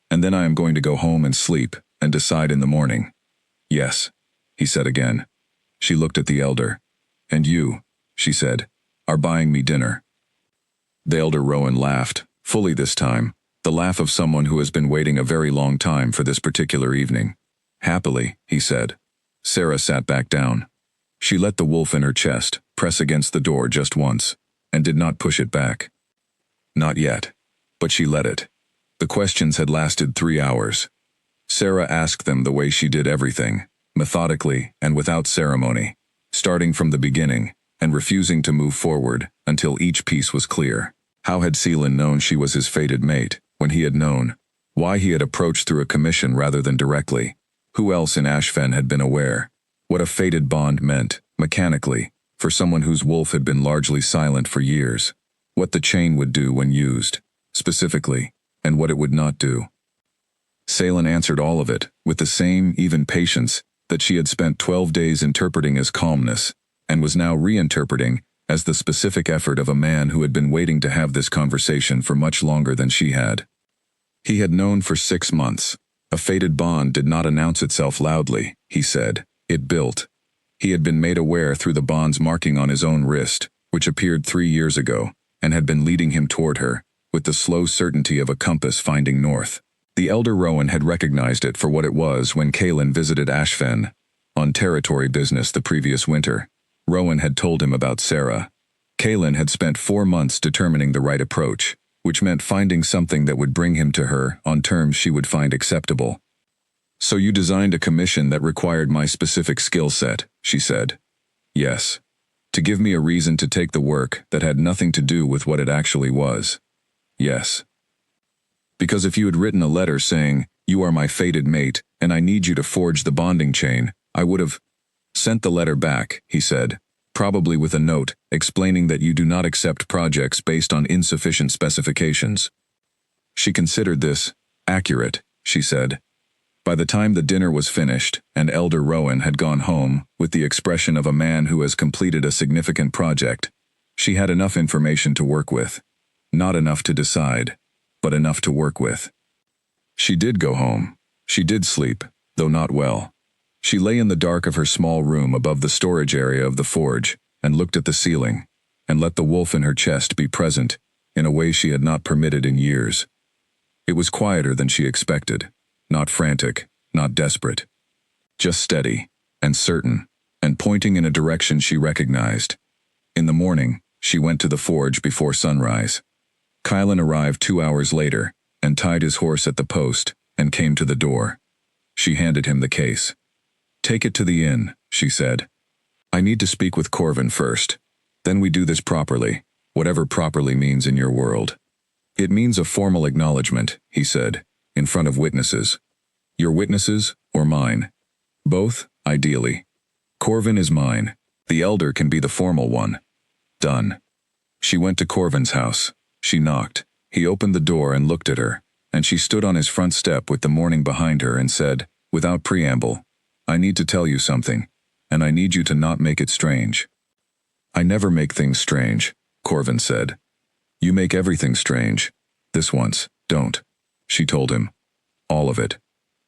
"And then I am going to go home and sleep, and decide in the morning." "Yes," he said again. She looked at the elder. "And you," she said, "are buying me dinner." The elder Rowan laughed, fully this time, the laugh of someone who has been waiting a very long time for this particular evening. "Happily," he said. Sarah sat back down. She let the wolf in her chest press against the door just once, and did not push it back. Not yet. But she let it. The questions had lasted 3 hours. Sarah asked them the way she did everything, methodically and without ceremony, starting from the beginning, and refusing to move forward until each piece was clear. How had Seelan known she was his fated mate, when he had known? Why he had approached through a commission rather than directly? Who else in Ashfen had been aware? What a fated bond meant, mechanically, for someone whose wolf had been largely silent for years. What the chain would do when used, specifically, and what it would not do. Seelan answered all of it, with the same, even patience, that she had spent 12 days interpreting as calmness, and was now reinterpreting as the specific effort of a man who had been waiting to have this conversation for much longer than she had. He had known for 6 months. A fated bond did not announce itself loudly, he said. It built. He had been made aware through the bond's marking on his own wrist, which appeared 3 years ago, and had been leading him toward her, with the slow certainty of a compass finding north. The elder Rowan had recognized it for what it was when Kaylin visited Ashfen, on territory business the previous winter. Rowan had told him about Sarah. Kaylin had spent 4 months determining the right approach, which meant finding something that would bring him to her on terms she would find acceptable. "So you designed a commission that required my specific skill set," she said. "Yes. To give me a reason to take the work that had nothing to do with what it actually was." "Yes. Because if you had written a letter saying, 'You are my fated mate, and I need you to forge the bonding chain,' I would have sent the letter back," he said, "probably with a note explaining that you do not accept projects based on insufficient specifications." She considered this accurate, she said. By the time the dinner was finished, and Elder Rowan had gone home, with the expression of a man who has completed a significant project, she had enough information to work with. Not enough to decide, but enough to work with. She did go home. She did sleep, though not well. She lay in the dark of her small room above the storage area of the forge, and looked at the ceiling, and let the wolf in her chest be present, in a way she had not permitted in years. It was quieter than she expected, not frantic, not desperate. Just steady, and certain, and pointing in a direction she recognized. In the morning, she went to the forge before sunrise. Kylan arrived 2 hours later, and tied his horse at the post, and came to the door. She handed him the case. "Take it to the inn," she said. "I need to speak with Corvin first. Then we do this properly, whatever properly means in your world." "It means a formal acknowledgement," he said, "in front of witnesses." "Your witnesses, or mine?" "Both, ideally." "Corvin is mine. The elder can be the formal one." "Done." She went to Corvin's house. She knocked. He opened the door and looked at her, and she stood on his front step with the morning behind her and said, without preamble, "I need to tell you something, and I need you to not make it strange." "I never make things strange," Corvin said. "You make everything strange. This once, don't," she told him. All of it.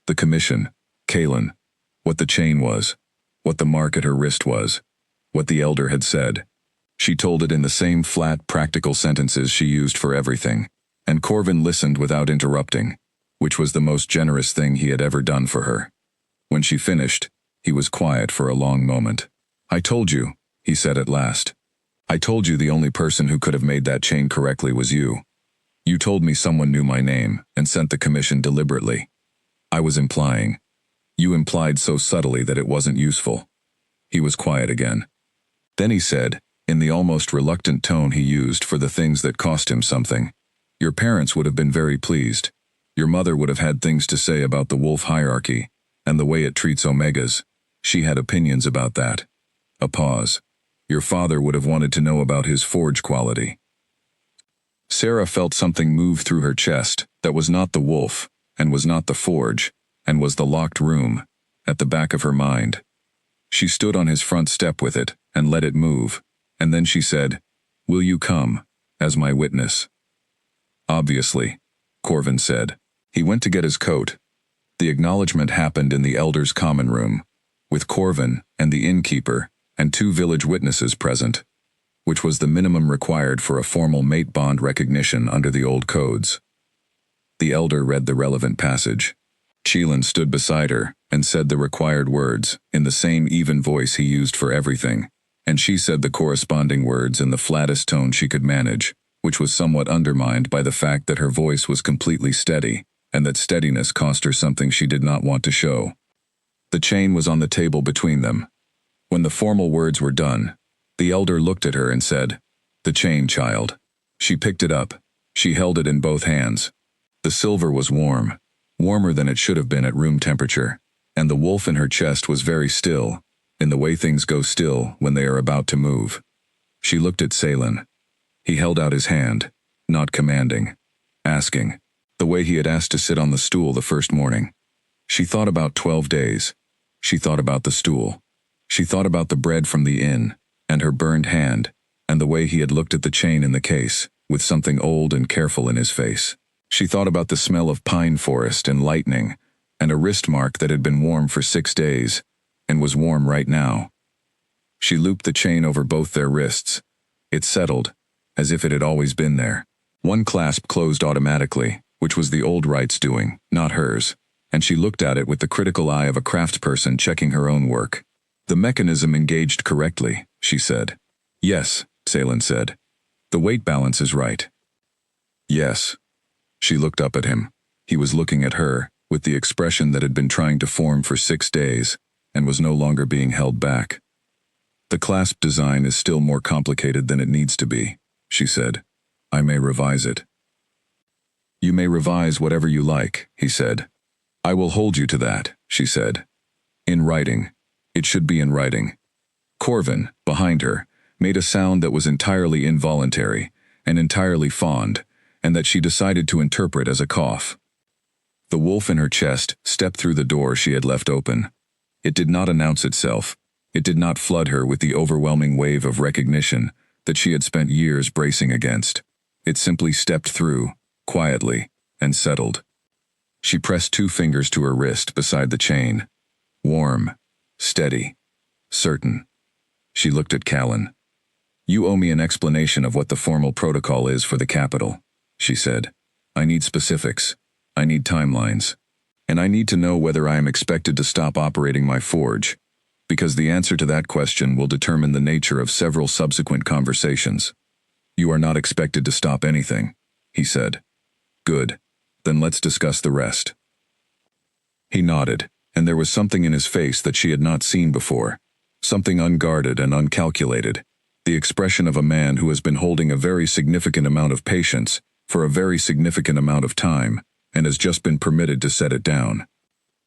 The commission, Kaylin, what the chain was, what the mark at her wrist was, what the elder had said. She told it in the same flat, practical sentences she used for everything, and Corvin listened without interrupting, which was the most generous thing he had ever done for her. When she finished, he was quiet for a long moment. "I told you," he said at last. "I told you the only person who could have made that chain correctly was you. You told me someone knew my name and sent the commission deliberately. I was implying. You implied so subtly that it wasn't useful." He was quiet again. Then he said, in the almost reluctant tone he used for the things that cost him something, Your parents would have been very pleased. Your mother would have had things to say about the wolf hierarchy, and the way it treats omegas. She had opinions about that. A pause. Your father would have wanted to know about his forge quality. Sarah felt something move through her chest that was not the wolf, and was not the forge, and was the locked room, at the back of her mind. She stood on his front step with it, and let it move, and then she said, "Will you come, as my witness?" "Obviously," Corvin said. He went to get his coat. The acknowledgement happened in the elders' common room, with Corvin and the innkeeper and 2 village witnesses present, which was the minimum required for a formal mate bond recognition under the old codes. The elder read the relevant passage. Chelan stood beside her and said the required words in the same even voice he used for everything, and she said the corresponding words in the flattest tone she could manage, which was somewhat undermined by the fact that her voice was completely steady, and that steadiness cost her something she did not want to show. The chain was on the table between them. When the formal words were done, the elder looked at her and said, "The chain, child." She picked it up. She held it in both hands. The silver was warm, warmer than it should have been at room temperature, and the wolf in her chest was very still, in the way things go still when they are about to move. She looked at Salen. He held out his hand, not commanding, asking, the way he had asked to sit on the stool the first morning. She thought about 12 days. She thought about the stool. She thought about the bread from the inn, and her burned hand, and the way he had looked at the chain in the case, with something old and careful in his face. She thought about the smell of pine forest and lightning, and a wrist mark that had been warm for 6 days, and was warm right now. She looped the chain over both their wrists. It settled, as if it had always been there. One clasp closed automatically, which was the old rite's doing, not hers, and she looked at it with the critical eye of a craftsperson checking her own work. "The mechanism engaged correctly," she said. "Yes," Salen said. "The weight balance is right." "Yes." She looked up at him. He was looking at her, with the expression that had been trying to form for 6 days, and was no longer being held back. "The clasp design is still more complicated than it needs to be," she said. "I may revise it." "You may revise whatever you like," he said. "I will hold you to that," she said. "In writing. It should be in writing." Corvin, behind her, made a sound that was entirely involuntary, and entirely fond, and that she decided to interpret as a cough. The wolf in her chest stepped through the door she had left open. It did not announce itself. It did not flood her with the overwhelming wave of recognition that she had spent years bracing against. It simply stepped through, quietly, and settled. She pressed 2 fingers to her wrist beside the chain. Warm, steady, certain. She looked at Callan. "You owe me an explanation of what the formal protocol is for the capital," she said. "I need specifics. I need timelines. And I need to know whether I am expected to stop operating my forge, because the answer to that question will determine the nature of several subsequent conversations." "You are not expected to stop anything," he said. "Good. Then let's discuss the rest." He nodded, and there was something in his face that she had not seen before, something unguarded and uncalculated, the expression of a man who has been holding a very significant amount of patience for a very significant amount of time, and has just been permitted to set it down.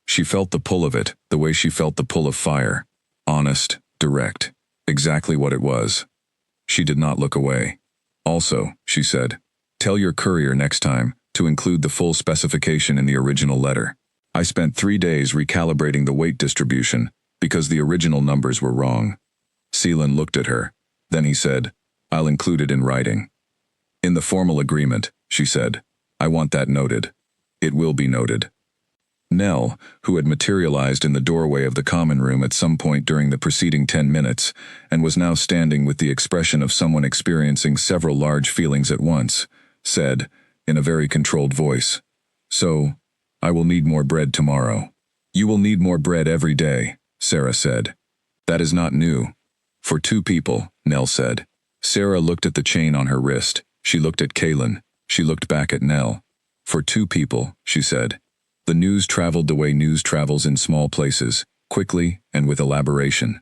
She felt the pull of it, the way she felt the pull of fire. Honest, direct, exactly what it was. She did not look away. "Also," she said, "tell your courier next time to include the full specification in the original letter. I spent 3 days recalibrating the weight distribution because the original numbers were wrong." Seelan looked at her. Then he said, "I'll include it in writing." "In the formal agreement," she said. "I want that noted." "It will be noted." Nell, who had materialized in the doorway of the common room at some point during the preceding 10 minutes, and was now standing with the expression of someone experiencing several large feelings at once, said, in a very controlled voice, "So, I will need more bread tomorrow." "You will need more bread every day," Sarah said. "That is not new." "For 2 people," Nell said. Sarah looked at the chain on her wrist. She looked at Kaylin. She looked back at Nell. "For 2 people," she said. The news traveled the way news travels in small places, quickly and with elaboration.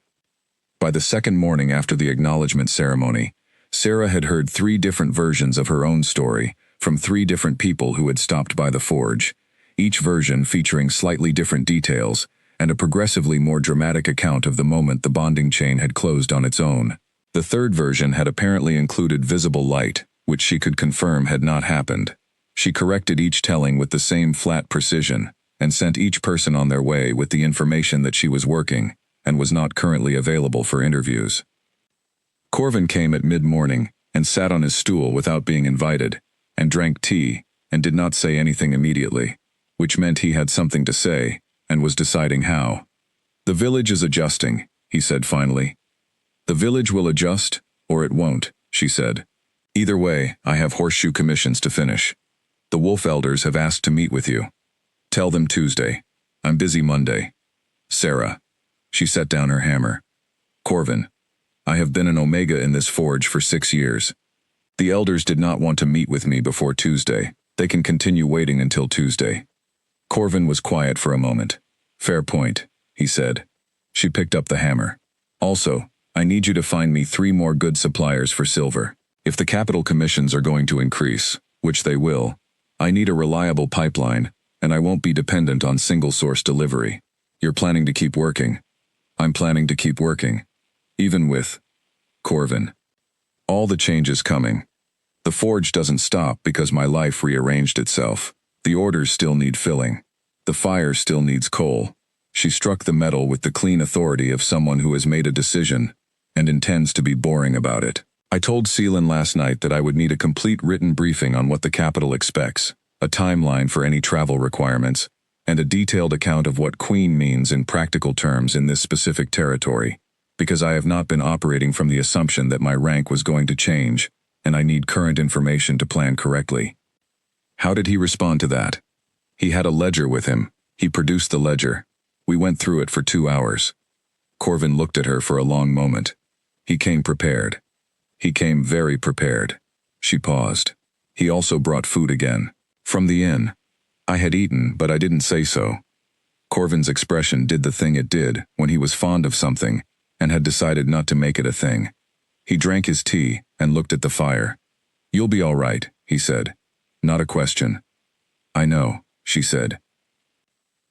By the second morning after the acknowledgement ceremony, Sarah had heard 3 different versions of her own story from 3 different people who had stopped by the forge, each version featuring slightly different details and a progressively more dramatic account of the moment the bonding chain had closed on its own. The third version had apparently included visible light, which she could confirm had not happened. She corrected each telling with the same flat precision, and sent each person on their way with the information that she was working and was not currently available for interviews. Corvin came at mid-morning and sat on his stool without being invited, and drank tea, and did not say anything immediately, which meant he had something to say, and was deciding how. "The village is adjusting," he said finally. "The village will adjust, or it won't," she said. "Either way, I have horseshoe commissions to finish. The Wolf Elders have asked to meet with you. Tell them Tuesday. I'm busy Monday. Sarah." She set down her hammer. "Corvin, I have been an Omega in this forge for 6 years. The Elders did not want to meet with me before Tuesday. They can continue waiting until Tuesday." Corvin was quiet for a moment. "Fair point," he said. She picked up the hammer. "Also, I need you to find me 3 more good suppliers for silver. If the capital commissions are going to increase, which they will, I need a reliable pipeline, and I won't be dependent on single-source delivery. You're planning to keep working. I'm planning to keep working. Even with Corvin. All the changes coming. The forge doesn't stop because my life rearranged itself. The orders still need filling. The fire still needs coal." She struck the metal with the clean authority of someone who has made a decision and intends to be boring about it. "I told Seelan last night that I would need a complete written briefing on what the capital expects, a timeline for any travel requirements, and a detailed account of what Queen means in practical terms in this specific territory, because I have not been operating from the assumption that my rank was going to change, and I need current information to plan correctly." How did he respond to that? He had a ledger with him. He produced the ledger. We went through it for 2 hours. Corvin looked at her for a long moment. He came prepared. He came very prepared. She paused. He also brought food again. From the inn. I had eaten, but I didn't say so. Corvin's expression did the thing it did when he was fond of something and had decided not to make it a thing. He drank his tea and looked at the fire. "You'll be all right," he said. "Not a question." "I know," she said.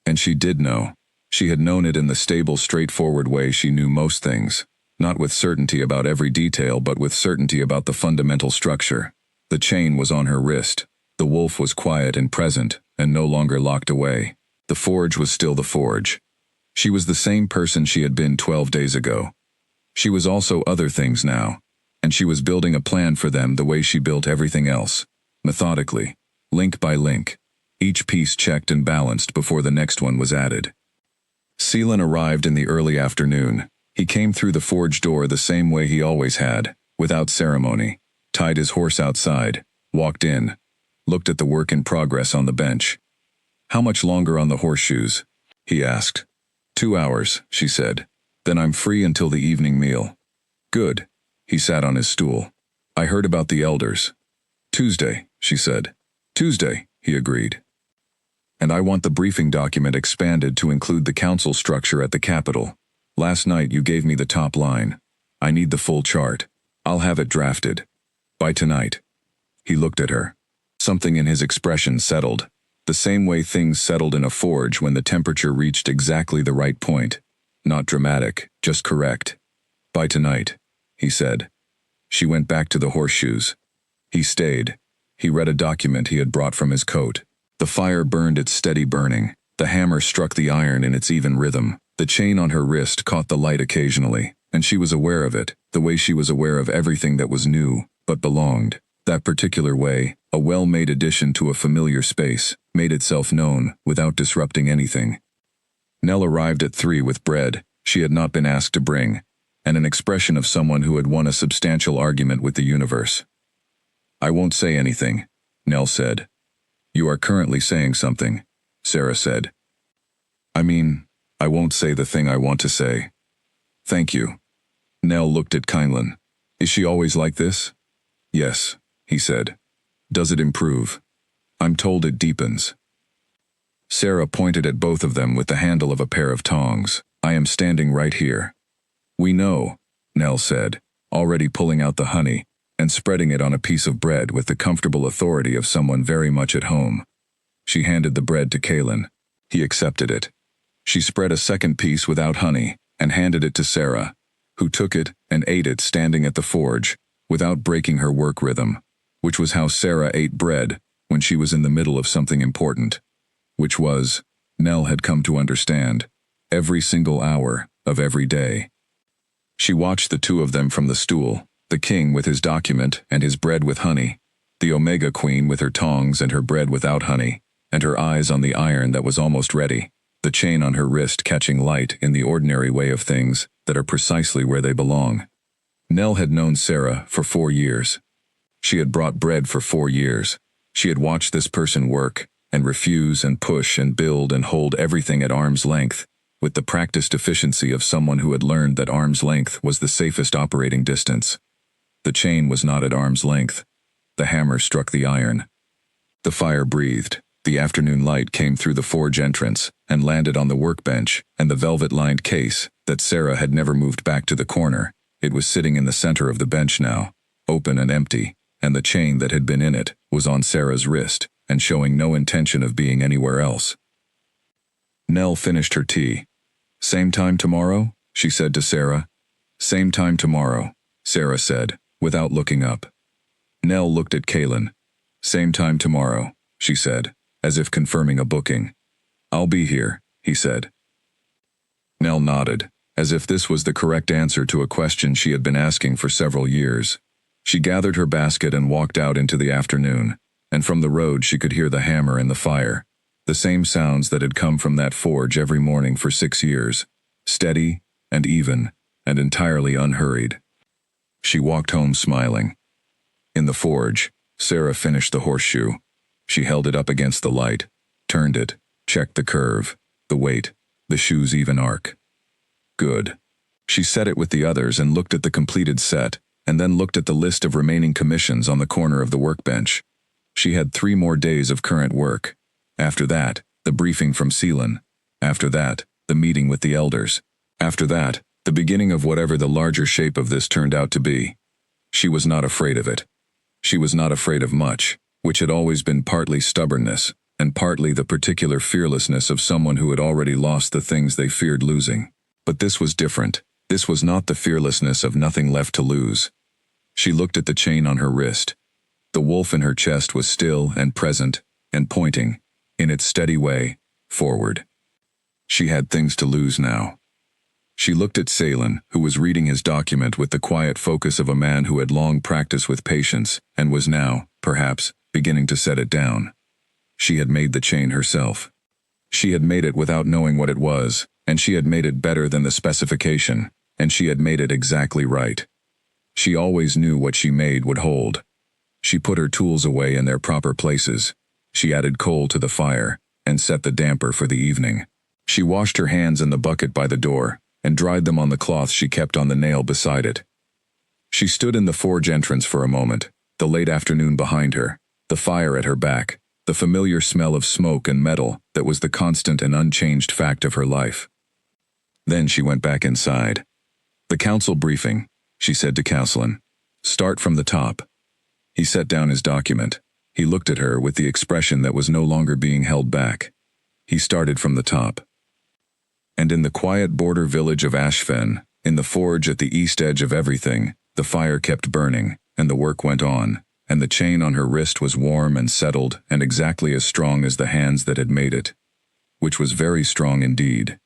And she did know. She had known it in the stable, straightforward way she knew most things, not with certainty about every detail but with certainty about the fundamental structure. The chain was on her wrist. The wolf was quiet and present, and no longer locked away. The forge was still the forge. She was the same person she had been 12 days ago. She was also other things now, and she was building a plan for them the way she built everything else, methodically, link by link, each piece checked and balanced before the next one was added. Seelan arrived in the early afternoon. He came through the forge door the same way he always had, without ceremony, tied his horse outside, walked in, looked at the work in progress on the bench. "How much longer on the horseshoes?" he asked. 2 hours, she said. "Then I'm free until the evening meal." "Good." He sat on his stool. "I heard about the Elders." "Tuesday," she said. "Tuesday," he agreed. "And I want the briefing document expanded to include the council structure at the capital. Last night you gave me the top line. I need the full chart. I'll have it drafted. By tonight." He looked at her. Something in his expression settled, the same way things settled in a forge when the temperature reached exactly the right point. Not dramatic, just correct. "By tonight," he said. She went back to the horseshoes. He stayed. He read a document he had brought from his coat. The fire burned its steady burning. The hammer struck the iron in its even rhythm. The chain on her wrist caught the light occasionally, and she was aware of it, the way she was aware of everything that was new, but belonged. That particular way, a well-made addition to a familiar space, made itself known without disrupting anything. Nell arrived at 3 with bread she had not been asked to bring, and an expression of someone who had won a substantial argument with the universe. "I won't say anything," Nell said. "You are currently saying something," Sarah said. "I mean, I won't say the thing I want to say." "Thank you." Nell looked at Kynelan. "Is she always like this?" "Yes," he said. "Does it improve?" "I'm told it deepens." Sarah pointed at both of them with the handle of a pair of tongs. "I am standing right here." "We know," Nell said, already pulling out the honey. and spreading it on a piece of bread with the comfortable authority of someone very much at home. She handed the bread to Kalen. He accepted it. She spread a second piece without honey and handed it to Sarah, who took it and ate it standing at the forge, without breaking her work rhythm, which was how Sarah ate bread when she was in the middle of something important, which was, Nell had come to understand, every single hour of every day. She watched the two of them from the stool, the king with his document and his bread with honey, the Omega Queen with her tongs and her bread without honey, and her eyes on the iron that was almost ready, the chain on her wrist catching light in the ordinary way of things that are precisely where they belong. Nell had known Sarah for 4 years. She had brought bread for 4 years. She had watched this person work and refuse and push and build and hold everything at arm's length, with the practiced efficiency of someone who had learned that arm's length was the safest operating distance. The chain was not at arm's length. The hammer struck the iron. The fire breathed. The afternoon light came through the forge entrance and landed on the workbench and the velvet-lined case that Sarah had never moved back to the corner. It was sitting in the center of the bench now, open and empty, and the chain that had been in it was on Sarah's wrist and showing no intention of being anywhere else. Nell finished her tea. "Same time tomorrow?" she said to Sarah. "Same time tomorrow," Sarah said, without looking up. Nell looked at Kalen. "Same time tomorrow," she said, as if confirming a booking. "I'll be here," he said. Nell nodded, as if this was the correct answer to a question she had been asking for several years. She gathered her basket and walked out into the afternoon, and from the road she could hear the hammer and the fire, the same sounds that had come from that forge every morning for 6 years, steady and even and entirely unhurried. She walked home smiling. In the forge, Sarah finished the horseshoe. She held it up against the light, turned it, checked the curve, the weight, the shoe's even arc. Good. She set it with the others and looked at the completed set, and then looked at the list of remaining commissions on the corner of the workbench. She had 3 more days of current work. After that, the briefing from Seelan. After that, the meeting with the elders. After that, the beginning of whatever the larger shape of this turned out to be. She was not afraid of it. She was not afraid of much, which had always been partly stubbornness, and partly the particular fearlessness of someone who had already lost the things they feared losing. But this was different. This was not the fearlessness of nothing left to lose. She looked at the chain on her wrist. The wolf in her chest was still and present, and pointing, in its steady way, forward. She had things to lose now. She looked at Seelan, who was reading his document with the quiet focus of a man who had long practiced with patience and was now, perhaps, beginning to set it down. She had made the chain herself. She had made it without knowing what it was, and she had made it better than the specification, and she had made it exactly right. She always knew what she made would hold. She put her tools away in their proper places. She added coal to the fire, and set the damper for the evening. She washed her hands in the bucket by the door, and dried them on the cloth she kept on the nail beside it. She stood in the forge entrance for a moment, the late afternoon behind her, the fire at her back, the familiar smell of smoke and metal that was the constant and unchanged fact of her life. Then she went back inside. "The council briefing," she said to Castellan. "Start from the top." He set down his document. He looked at her with the expression that was no longer being held back. He started from the top. And in the quiet border village of Ashfen, in the forge at the east edge of everything, the fire kept burning, and the work went on, and the chain on her wrist was warm and settled and exactly as strong as the hands that had made it, which was very strong indeed.